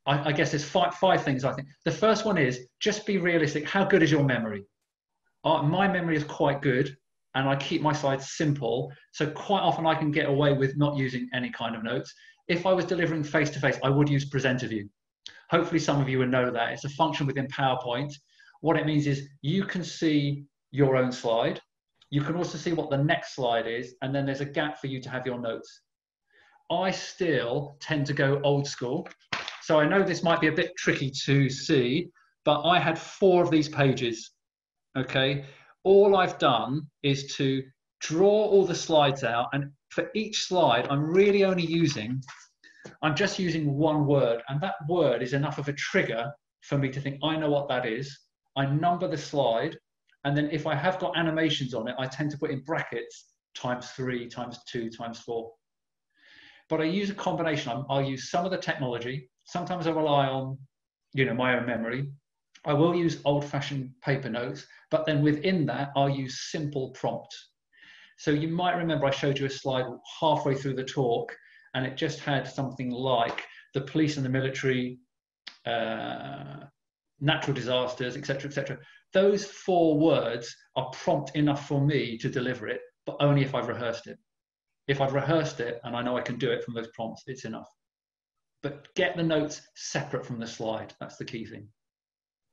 I guess there's five things, I think. The first one is just be realistic. How good is your memory? My memory is quite good, and I keep my slides simple. So quite often I can get away with not using any kind of notes. If I was delivering face-to-face, I would use presenter view. Hopefully some of you would know that. It's a function within PowerPoint. What it means is you can see your own slide. You can also see what the next slide is, and then there's a gap for you to have your notes. I still tend to go old school. So I know this might be a bit tricky to see, but I had 4 of these pages, okay? All I've done is to draw all the slides out, and for each slide, I'm just using one word, and that word is enough of a trigger for me to think, I know what that is. I number the slide, and then if I have got animations on it, I tend to put in brackets ×3, ×2, ×4. But I use a combination. I'll use some of the technology. Sometimes I rely on, my own memory. I will use old-fashioned paper notes, but then within that, I'll use simple prompts. So you might remember I showed you a slide halfway through the talk, and it just had something like, the police and the military, natural disasters, etc., etc. Those 4 words are prompt enough for me to deliver it, but only if I've rehearsed it. If I've rehearsed it and I know I can do it from those prompts, it's enough. But get the notes separate from the slide. That's the key thing.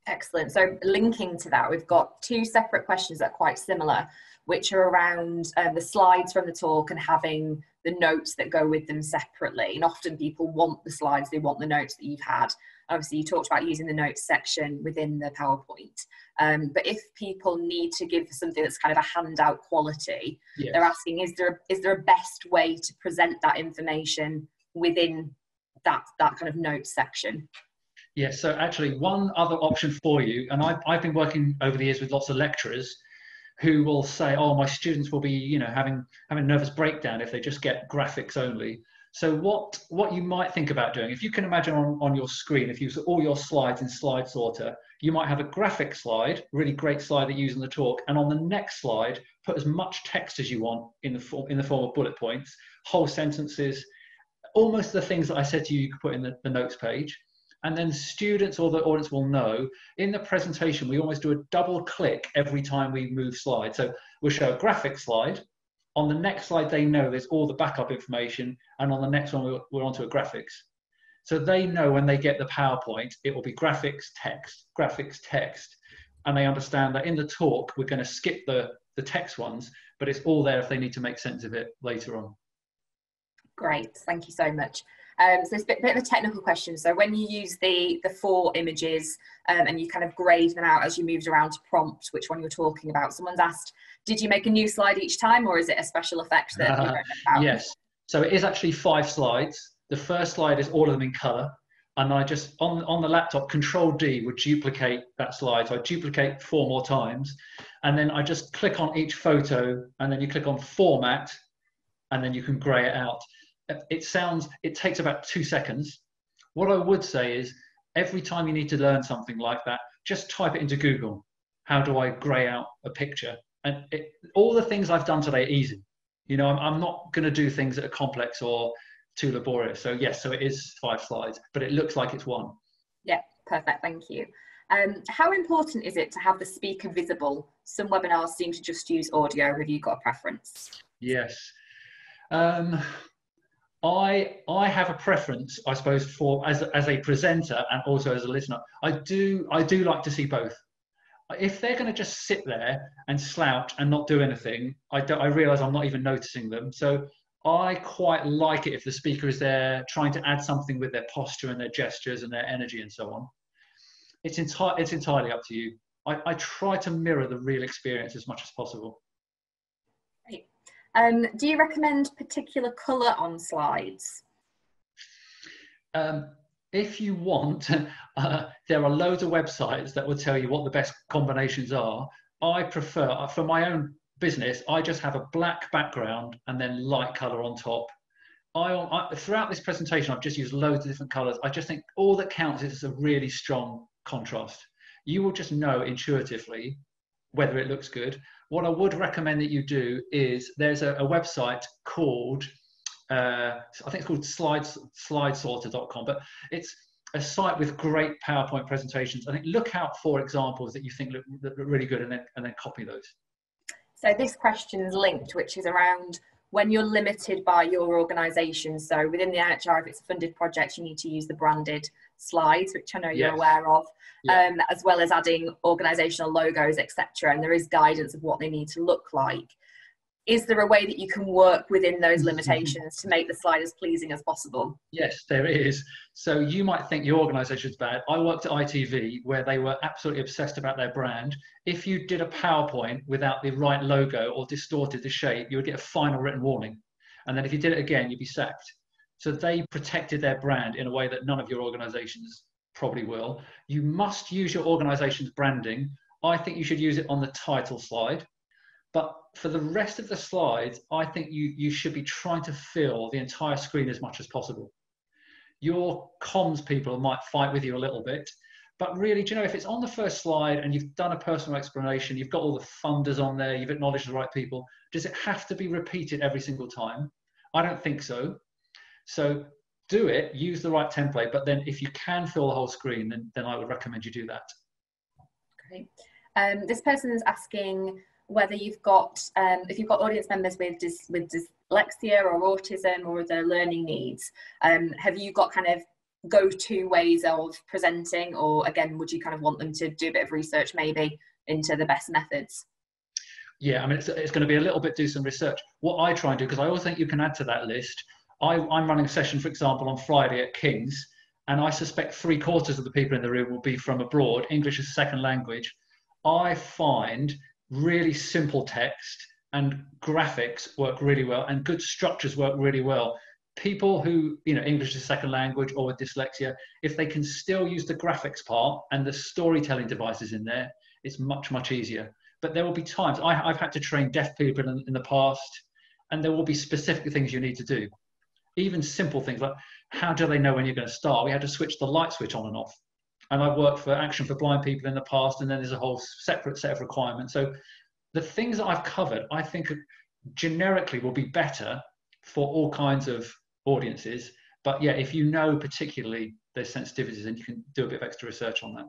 Excellent. So linking to that, we've got 2 separate questions that are quite similar, which are around the slides from the talk and having the notes that go with them separately. And often people want the slides, they want the notes that you've had. Obviously, you talked about using the notes section within the PowerPoint. But if people need to give something that's kind of a handout quality, yes, they're asking, is there a best way to present that information within that kind of notes section? Yes, so actually one other option for you, and I've been working over the years with lots of lecturers who will say, oh, my students will be, you know, having a nervous breakdown if they just get graphics only. So what you might think about doing, if you can imagine on your screen, if you use all your slides in Slide Sorter, you might have a graphic slide, really great slide that you use in the talk, and on the next slide, put as much text as you want in the form of bullet points, whole sentences, almost the things that I said to you, you could put in the notes page. And then students or the audience will know in the presentation, we always do a double click every time we move slides. So we'll show a graphic slide. On the next slide, they know there's all the backup information. And on the next one, we're onto a graphics. So they know when they get the PowerPoint, it will be graphics, text. And they understand that in the talk, we're going to skip the text ones, but it's all there if they need to make sense of it later on. Great, thank you so much. So it's a bit of a technical question. So when you use the 4 images and you kind of grade them out as you moved around to prompt which one you're talking about, someone's asked, did you make a new slide each time, or is it a special effect that you don't know about? Yes, so it is actually 5 slides. The first slide is all of them in colour, and I just, on the laptop, Control-D would duplicate that slide. So I duplicate 4 more times, and then I just click on each photo, and then you click on Format, and then you can grey it out. It takes about 2 seconds. What I would say is every time you need to learn something like that, just type it into Google. How do I grey out a picture? And all the things I've done today are easy. You know, I'm not going to do things that are complex or too laborious. So yes, so it is 5 slides, but it looks like it's 1. Yeah, perfect. Thank you. How important is it to have the speaker visible? Some webinars seem to just use audio. Have you got a preference? Yes. I have a preference, I suppose, for as a presenter and also as a listener. I do like to see both. If they're going to just sit there and slouch and not do anything, I realise I'm not even noticing them. So I quite like it if the speaker is there trying to add something with their posture and their gestures and their energy and so on. It's entirely up to you. I try to mirror the real experience as much as possible. Great. Do you recommend particular colour on slides? If you want, there are loads of websites that will tell you what the best combinations are. I prefer, for my own business, I just have a black background and then light colour on top. Throughout this presentation, I've just used loads of different colours. I just think all that counts is a really strong contrast. You will just know intuitively whether it looks good. What I would recommend that you do is there's a website called, I think it's called slidesorter.com, but it's a site with great PowerPoint presentations. I think look out for examples that you think look really good and then copy those. So this question's linked, which is around when you're limited by your organisation. So within the NHR, if it's a funded project, you need to use the branded slides, which I know you're aware of, as well as adding organisational logos, etc. And there is guidance of what they need to look like. Is there a way that you can work within those limitations to make the slide as pleasing as possible? Yes, there is. So you might think your organisation's bad. I worked at ITV where they were absolutely obsessed about their brand. If you did a PowerPoint without the right logo or distorted the shape, you would get a final written warning. And then if you did it again, you'd be sacked. So they protected their brand in a way that none of your organisations probably will. You must use your organisation's branding. I think you should use it on the title slide. But for the rest of the slides, I think you should be trying to fill the entire screen as much as possible. Your comms people might fight with you a little bit, but really, do you know, if it's on the first slide and you've done a personal explanation, you've got all the funders on there, you've acknowledged the right people, does it have to be repeated every single time? I don't think so. So do it, use the right template, but then if you can fill the whole screen, then I would recommend you do that. Great. This person is asking whether you've got, if you've got audience members with dyslexia or autism or other learning needs, have you got kind of go-to ways of presenting, or again, would you kind of want them to do a bit of research maybe into the best methods? Yeah, I mean, it's going to be a little bit do some research. What I try and do, because I always think you can add to that list, I'm running a session, for example, on Friday at King's, and I suspect 3/4 of the people in the room will be from abroad, English as a second language. I find really simple text and graphics work really well, and good structures work really well. People who, English as a second language or with dyslexia, if they can still use the graphics part and the storytelling devices in there, it's much, much easier. But there will be times, I've had to train deaf people in the past, and there will be specific things you need to do. Even simple things like, how do they know when you're going to start? We had to switch the light switch on and off. And I've worked for Action for Blind people in the past, and then there's a whole separate set of requirements. So the things that I've covered, I think generically will be better for all kinds of audiences. But yeah, if you know particularly there's sensitivities, then you can do a bit of extra research on that.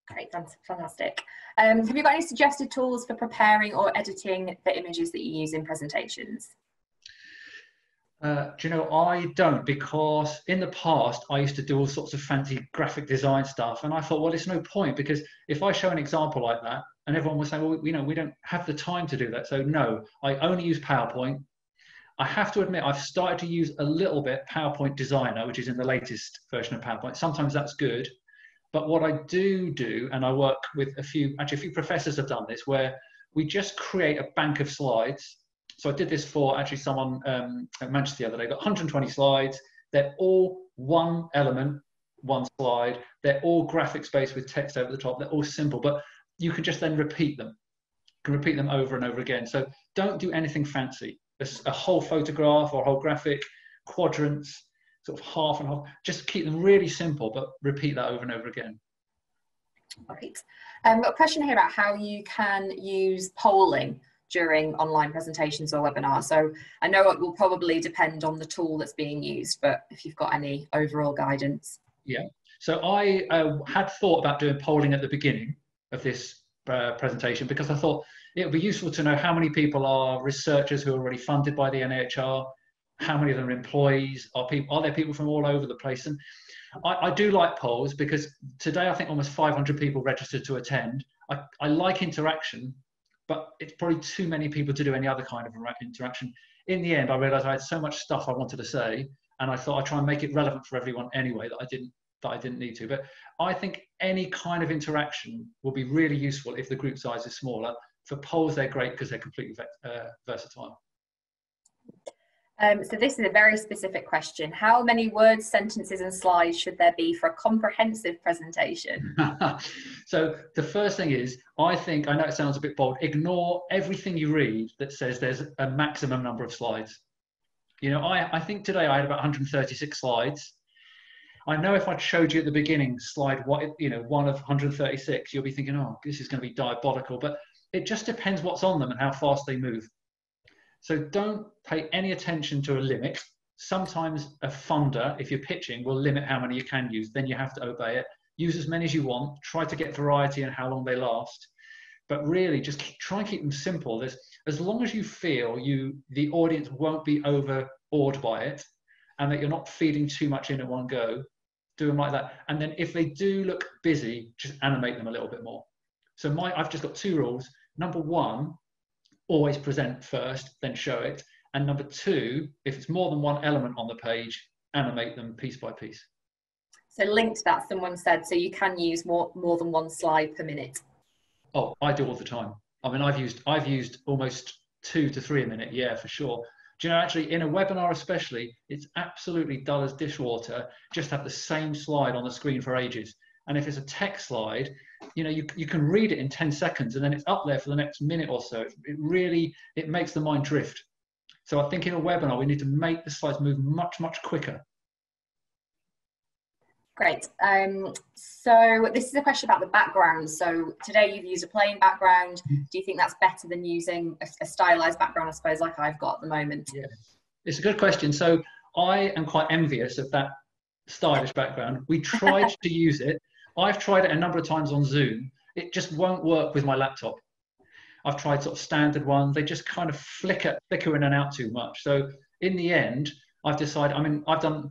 Great, fantastic. Have you got any suggested tools for preparing or editing the images that you use in presentations? Do you know, I don't, because in the past I used to do all sorts of fancy graphic design stuff, and I thought, well, it's no point, because if I show an example like that and everyone will say, well, we don't have the time to do that. So no, I only use PowerPoint. I have to admit, I've started to use a little bit PowerPoint Designer, which is in the latest version of PowerPoint. Sometimes that's good. But what I do, and I work with a few professors have done this, where we just create a bank of slides. So I did this for actually someone at Manchester the other day. Got 120 slides. They're all one element, one slide. They're all graphics based with text over the top. They're all simple, but you can just then repeat them. You can repeat them over and over again. So don't do anything fancy. A whole photograph or a whole graphic, quadrants, sort of half and half. Just keep them really simple, but repeat that over and over again. Great. I've got a question here about how you can use polling during online presentations or webinars. So I know it will probably depend on the tool that's being used, but if you've got any overall guidance. Yeah. So I had thought about doing polling at the beginning of this presentation, because I thought it would be useful to know how many people are researchers who are already funded by the NIHR, how many of them are employees, are there people from all over the place? And I do like polls, because today I think almost 500 people registered to attend. I like interaction, but it's probably too many people to do any other kind of interaction. In the end, I realized I had so much stuff I wanted to say, and I thought I'd try and make it relevant for everyone anyway, that I didn't need to. But I think any kind of interaction will be really useful if the group size is smaller. For polls, they're great because they're completely versatile. So this is a very specific question. How many words, sentences and slides should there be for a comprehensive presentation? So the first thing is, I know it sounds a bit bold, ignore everything you read that says there's a maximum number of slides. I think today I had about 136 slides. I know if I'd showed you at the beginning slide one of 136, you'll be thinking, oh, this is going to be diabolical. But it just depends what's on them and how fast they move. So don't pay any attention to a limit. Sometimes a funder, if you're pitching, will limit how many you can use. Then you have to obey it. Use as many as you want. Try to get variety in how long they last. But really, just try and keep them simple. As long as you feel the audience won't be overawed by it, and that you're not feeding too much in at one go, do them like that. And then if they do look busy, just animate them a little bit more. So I've just got 2 rules. Number 1, always present first, then show it. And number 2, if it's more than one element on the page, animate them piece by piece. So linked to that, someone said, so you can use more than one slide per minute. Oh, I do all the time. I mean, I've used almost 2 to 3 a minute. Yeah, for sure. Do you know, actually, in a webinar especially, it's absolutely dull as dishwater. Just have the same slide on the screen for ages. And if it's a text slide, you can read it in 10 seconds and then it's up there for the next minute or so. It makes the mind drift. So I think in a webinar, we need to make the slides move much, much quicker. Great. So this is a question about the background. So today you've used a plain background. Do you think that's better than using a stylized background, I suppose, like I've got at the moment? Yeah, it's a good question. So I am quite envious of that stylish background. We tried to use it. I've tried it a number of times on Zoom. It just won't work with my laptop. I've tried sort of standard ones. They just kind of flicker in and out too much. So in the end, I've decided, I mean, I've done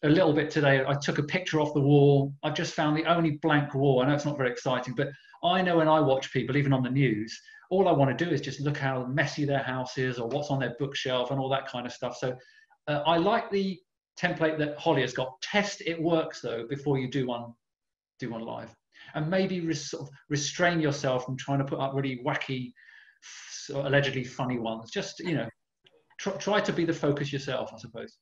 a little bit today. I took a picture off the wall. I've just found the only blank wall. I know it's not very exciting, but I know when I watch people, even on the news, all I want to do is just look how messy their house is or what's on their bookshelf and all that kind of stuff. So I like the template that Holly has got. Test it works though before you do one live, and maybe sort of restrain yourself from trying to put up really wacky, sort of allegedly funny ones. Just, you know, try to be the focus yourself, I suppose.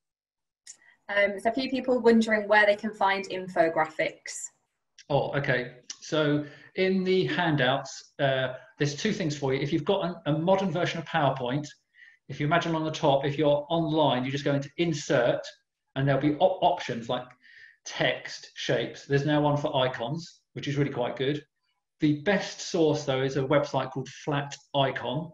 So a few people wondering where they can find infographics. Oh, okay. So in the handouts, there's two things for you. If you've got a modern version of PowerPoint, if you imagine on the top, if you're online, you just go into Insert, and there'll be options like text, shapes. There's now one for icons, which is really quite good. The best source, though, is a website called Flat Icon,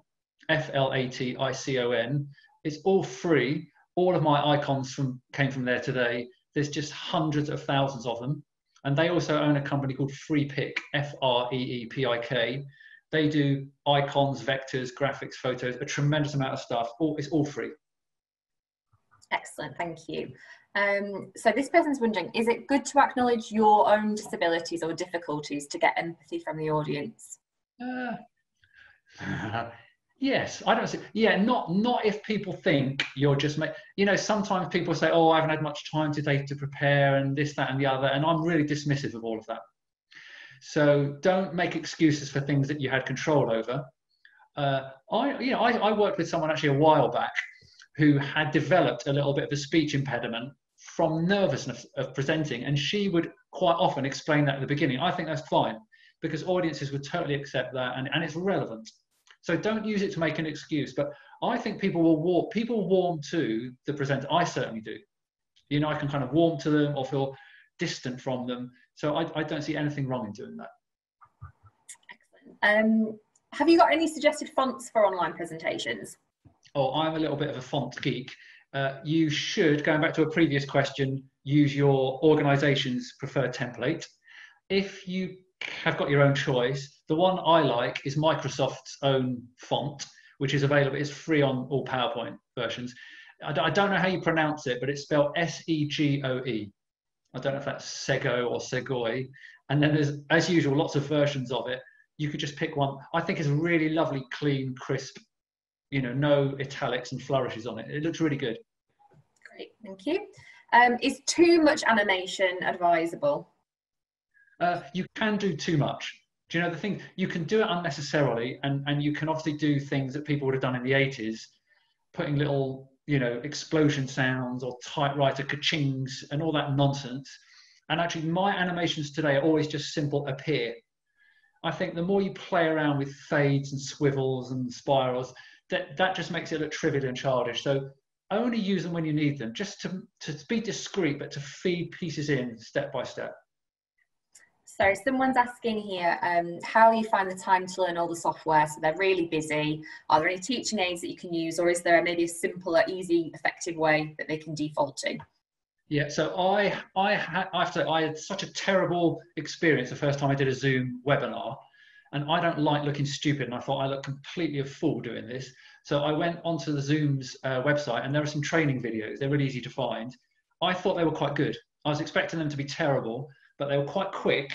FLATICON. It's all free. All of my icons came from there today. There's just hundreds of thousands of them. And they also own a company called FreePic, FREEPIK. They do icons, vectors, graphics, photos, a tremendous amount of stuff. It's all free. Excellent, thank you. So this person's wondering, is it good to acknowledge your own disabilities or difficulties to get empathy from the audience? Yes, I don't see. Yeah, not if people think you're just you know, sometimes people say, oh, I haven't had much time today to prepare and this, that, and the other, and I'm really dismissive of all of that. So don't make excuses for things that you had control over. I worked with someone actually a while back who had developed a little bit of a speech impediment from nervousness of presenting, and she would quite often explain that at the beginning. I think that's fine, because audiences would totally accept that, and it's relevant. So don't use it to make an excuse. But I think people warm to the presenter. I certainly do. You know, I can kind of warm to them or feel distant from them. So I don't see anything wrong in doing that. Excellent. Have you got any suggested fonts for online presentations? Oh, I'm a little bit of a font geek. You should, going back to a previous question, use your organisation's preferred template. If you have got your own choice, the one I like is Microsoft's own font, which is available. It's free on all PowerPoint versions. I don't know how you pronounce it, but it's spelled SEGOE. I don't know if that's Sego or Segoi. And then there's, as usual, lots of versions of it. You could just pick one. I think it's a really lovely, clean, crisp, you know, no italics and flourishes on it. It looks really good. Great, thank you. Is too much animation advisable? You can do too much. Do you know the thing? You can do it unnecessarily, and you can obviously do things that people would have done in the 80s, putting little, you know, explosion sounds or typewriter ka-chings and all that nonsense. And actually, my animations today are always just simple appear. I think the more you play around with fades and swivels and spirals, that just makes it look trivial and childish. So only use them when you need them, just to be discreet, but to feed pieces in step by step. So someone's asking here, how do you find the time to learn all the software? So they're really busy. Are there any teaching aids that you can use, or is there maybe a simpler, easy, effective way that they can default to? Yeah, so I have to say, I had such a terrible experience the first time I did a Zoom webinar, and I don't like looking stupid, and I thought I looked completely a fool doing this. So I went onto the Zoom's website, and there are some training videos. They're really easy to find. I thought they were quite good. I was expecting them to be terrible, but they were quite quick,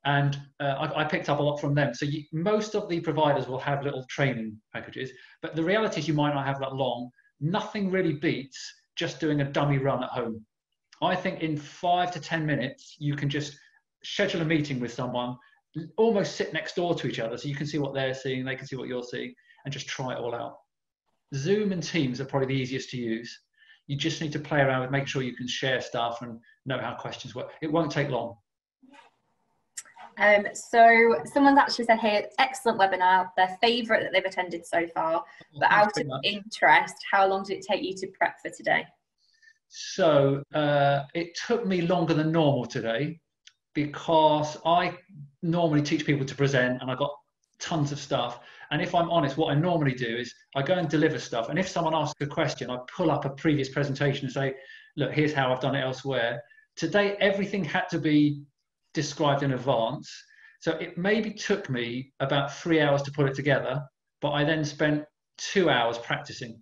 and I picked up a lot from them. So most of the providers will have little training packages, but the reality is you might not have that long. Nothing really beats just doing a dummy run at home. I think in 5 to 10 minutes, you can just schedule a meeting with someone, almost sit next door to each other, so you can see what they're seeing, they can see what you're seeing, and just try it all out. Zoom and Teams are probably the easiest to use. You just need to play around with making sure you can share stuff and know how questions work. It won't take long. So someone's actually said here, excellent webinar, their favourite that they've attended so far, but out of interest, how long did it take you to prep for today? So it took me longer than normal today, because I normally teach people to present and I've got tons of stuff. And if I'm honest, what I normally do is I go and deliver stuff. And if someone asks a question, I pull up a previous presentation and say, look, here's how I've done it elsewhere. Today, everything had to be described in advance. So it maybe took me about 3 hours to put it together, but I then spent 2 hours practicing.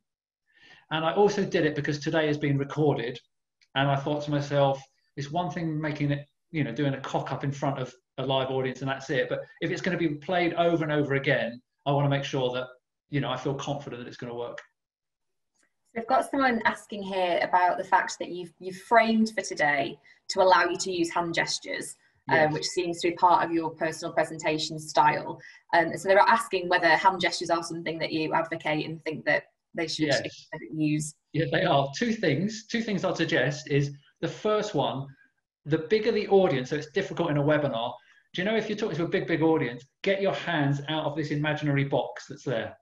And I also did it because today has been recorded. And I thought to myself, it's one thing making it, you know, doing a cock up in front of a live audience and that's it. But if it's going to be played over and over again, I want to make sure that, you know, I feel confident that it's going to work. So I've got someone asking here about the fact that you've framed for today to allow you to use hand gestures, yes. Which seems to be part of your personal presentation style. So they're asking whether hand gestures are something that you advocate and think that they should yes. use. Yeah, they are. Two things I'd suggest is the first one, the bigger the audience, so it's difficult in a webinar. Do you know, if you're talking to a big audience, get your hands out of this imaginary box that's there.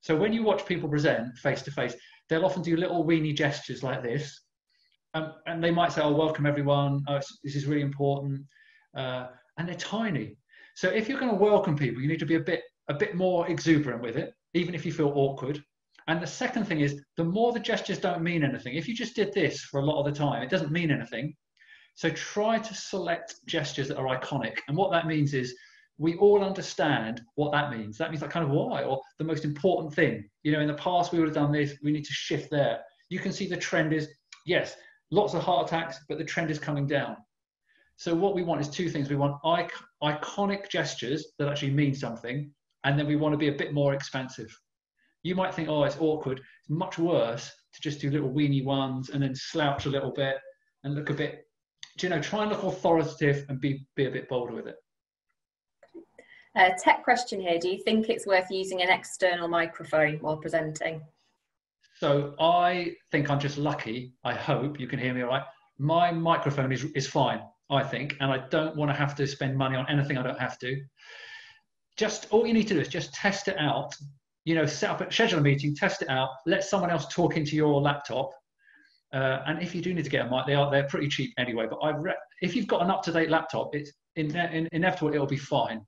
So when you watch people present face to face, they'll often do little weenie gestures like this. And they might say, oh, welcome everyone. Oh, this is really important. And they're tiny. So if you're going to welcome people, you need to be a bit more exuberant with it, even if you feel awkward. And the second thing is, the more the gestures don't mean anything. If you just did this for a lot of the time, it doesn't mean anything. So try to select gestures that are iconic. And what that means is we all understand what that means. That means like kind of why, or the most important thing. You know, in the past, we would have done this. We need to shift there. You can see the trend is, yes, lots of heart attacks, but the trend is coming down. So what we want is two things. We want iconic gestures that actually mean something. And then we want to be a bit more expansive. You might think, oh, it's awkward. It's much worse to just do little weenie ones and then slouch a little bit and look a bit, do you know, try and look authoritative and be a bit bolder with it. Tech question here. Do you think it's worth using an external microphone while presenting? So I think I'm just lucky. I hope you can hear me all right. My microphone is fine, I think, and I don't want to have to spend money on anything I don't have to. Just all you need to do is just test it out. You know, schedule a meeting, test it out, let someone else talk into your laptop. And if you do need to get a mic, they're pretty cheap anyway. But if you've got an up-to-date laptop, it's inevitable, it'll be fine.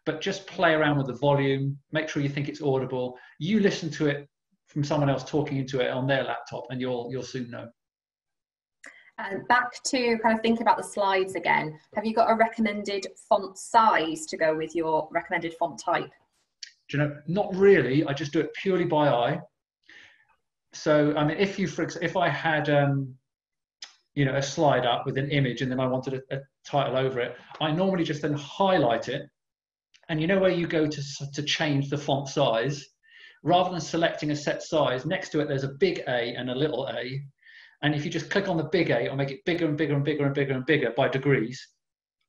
But just play around with the volume, make sure you think it's audible. You listen to it from someone else talking into it on their laptop, and you'll soon know. And back to kind of think about the slides again. Have you got a recommended font size to go with your recommended font type? Do you know, not really. I just do it purely by eye. So, I mean, if I had, you know, a slide up with an image and then I wanted a title over it, I normally just then highlight it. And you know where you go to change the font size, rather than selecting a set size, next to it there's a big A and a little a. And if you just click on the big A, it'll make it bigger and bigger and bigger and bigger and bigger by degrees,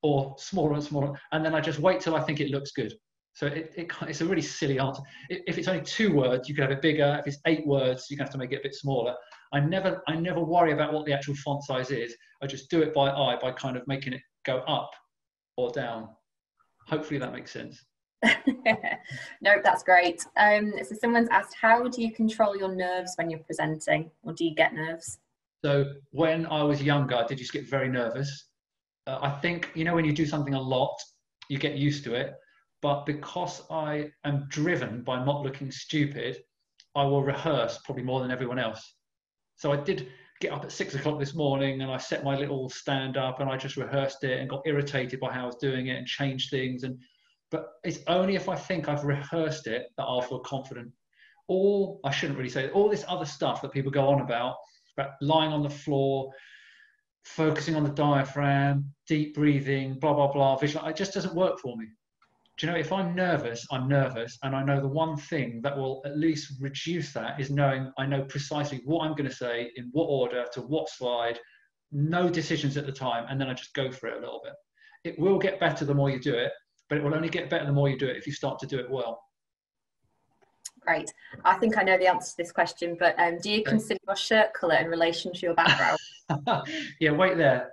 or smaller and smaller. And then I just wait till I think it looks good. So it's a really silly answer. If it's only 2 words, you can have it bigger. If it's 8 words, you can have to make it a bit smaller. I never worry about what the actual font size is. I just do it by eye, by kind of making it go up or down. Hopefully that makes sense. No, that's great. So someone's asked, how do you control your nerves when you're presenting, or do you get nerves? So when I was younger, I did just get very nervous. I think, you know, when you do something a lot, you get used to it. But because I am driven by not looking stupid, I will rehearse probably more than everyone else. So I did get up at 6 o'clock this morning and I set my little stand up and I just rehearsed it and got irritated by how I was doing it and changed things. But it's only if I think I've rehearsed it that I'll feel confident. Or I shouldn't really say it, all this other stuff that people go on about lying on the floor, focusing on the diaphragm, deep breathing, blah, blah, blah, visual, it just doesn't work for me. Do you know, if I'm nervous, and I know the one thing that will at least reduce that is knowing I know precisely what I'm going to say, in what order, to what slide, no decisions at the time, and then I just go for it a little bit. It will get better the more you do it, but it will only get better the more you do it if you start to do it well. Great. I think I know the answer to this question, but do you consider your shirt colour in relation to your background? Yeah, wait there.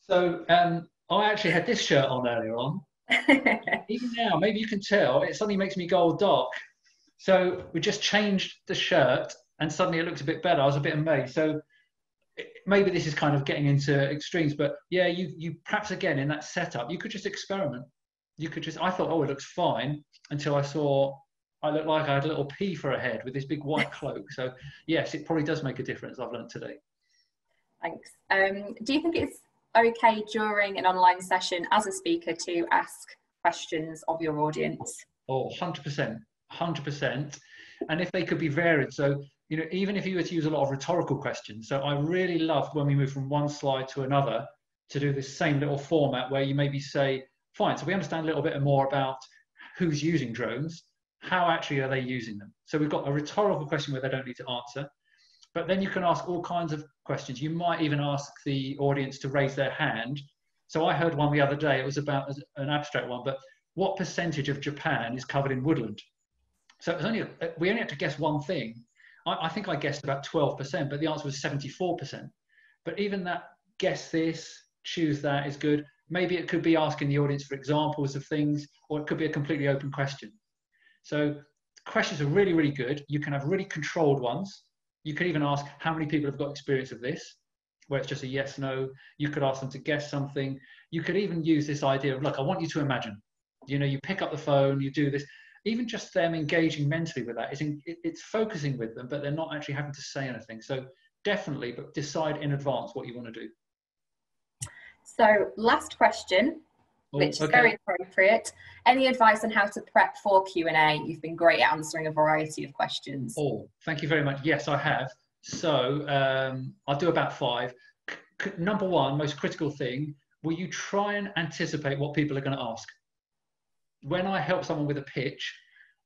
So I actually had this shirt on earlier on. Even now, maybe you can tell, it suddenly makes me go all dark. So we just changed the shirt and suddenly it looks a bit better. I was a bit amazed. So maybe this is kind of getting into extremes, but yeah, you perhaps again in that setup, you could just experiment. you could just, I thought, oh, it looks fine, until I saw I looked like I had a little pea for a head with this big white cloak. So yes, it probably does make a difference, I've learned today. Thanks. Do you think it's okay during an online session as a speaker to ask questions of your audience? Oh, 100%, 100%. And if they could be varied. So, you know, even if you were to use a lot of rhetorical questions. So I really loved when we moved from one slide to another to do this same little format where you maybe say, fine, so we understand a little bit more about who's using drones, how actually are they using them? So we've got a rhetorical question where they don't need to answer, but then you can ask all kinds of questions. You might even ask the audience to raise their hand. So I heard one the other day, it was about an abstract one, but what percentage of Japan is covered in woodland? So it was we only had to guess one thing. I think I guessed about 12%, but the answer was 74%. But even that, guess this, choose that is good. Maybe it could be asking the audience for examples of things, or it could be a completely open question. So questions are really, really good. You can have really controlled ones. You could even ask how many people have got experience of this, where it's just a yes, no. You could ask them to guess something. You could even use this idea of, look, I want you to imagine. You know, you pick up the phone, you do this. Even just them engaging mentally with that, it's focusing with them, but they're not actually having to say anything. So definitely, but decide in advance what you want to do. So last question, which is very appropriate. Any advice on how to prep for Q&A? You've been great at answering a variety of questions. Oh, thank you very much. Yes, I have. So I'll do about 5. Number 1, most critical thing, will you try and anticipate what people are going to ask? When I help someone with a pitch,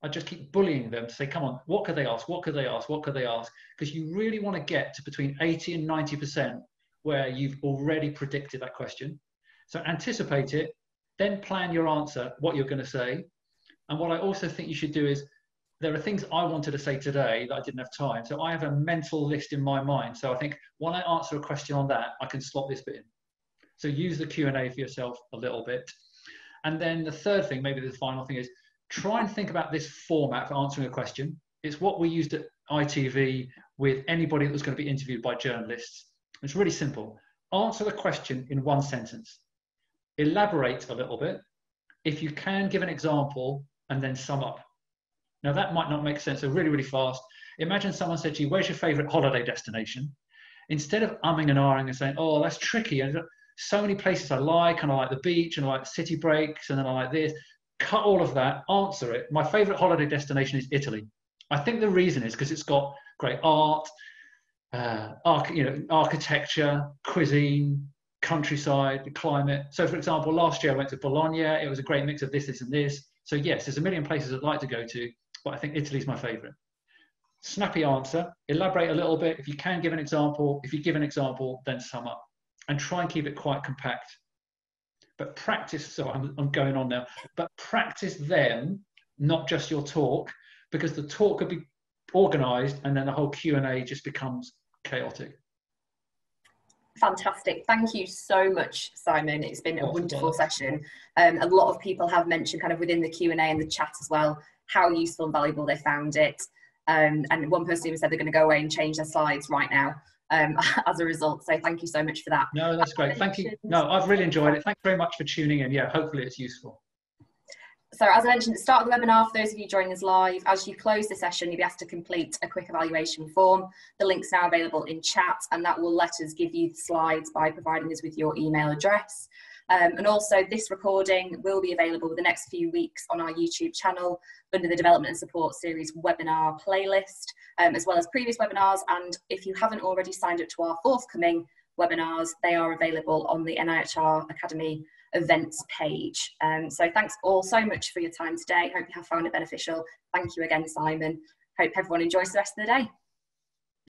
I just keep bullying them to say, come on, what could they ask? What could they ask? What could they ask? Because you really want to get to between 80 and 90% where you've already predicted that question. So anticipate it, then plan your answer, what you're going to say. And what I also think you should do is, there are things I wanted to say today that I didn't have time. So I have a mental list in my mind. So I think when I answer a question on that, I can slot this bit in. So use the Q&A for yourself a little bit. And then the third thing, maybe the final thing, is try and think about this format for answering a question. It's what we used at ITV with anybody that was going to be interviewed by journalists. It's really simple. Answer the question in 1 sentence. Elaborate a little bit. If you can, give an example and then sum up. Now that might not make sense, so really, really fast. Imagine someone said to you, where's your favorite holiday destination? Instead of umming and ahhing and saying, oh, that's tricky. And so many places I like, and I like the beach, and I like city breaks, and then I like this. Cut all of that, answer it. My favorite holiday destination is Italy. I think the reason is because it's got great art, architecture, cuisine, countryside, the climate. So for example, last year I went to Bologna. It was a great mix of this, this, and this. So yes, there's a million places I'd like to go to, but I think Italy's my favorite. Snappy answer, elaborate a little bit. If you can give an example, if you give an example, then sum up. And try and keep it quite compact. But practice, so I'm going on now, but practice them, not just your talk, because the talk could be organized and then the whole Q&A just becomes chaotic. Fantastic. Thank you so much, Simon. It's been a wonderful session. A lot of people have mentioned kind of within the Q&A and the chat as well, how useful and valuable they found it. And one person even said they're going to go away and change their slides right now. As a result, so thank you so much for that. No, that's great. Thank you. No, I've really enjoyed it. Thanks very much for tuning in. Yeah, hopefully it's useful. So as I mentioned at the start of the webinar, for those of you joining us live, as you close the session, you'll be asked to complete a quick evaluation form. The link's now available in chat, and that will let us give you the slides by providing us with your email address. And also this recording will be available for the next few weeks on our YouTube channel under the Development and Support Series webinar playlist, as well as previous webinars. And if you haven't already signed up to our forthcoming webinars, they are available on the NIHR Academy events page. So thanks all so much for your time today. Hope you have found it beneficial. Thank you again, Simon. Hope everyone enjoys the rest of the day.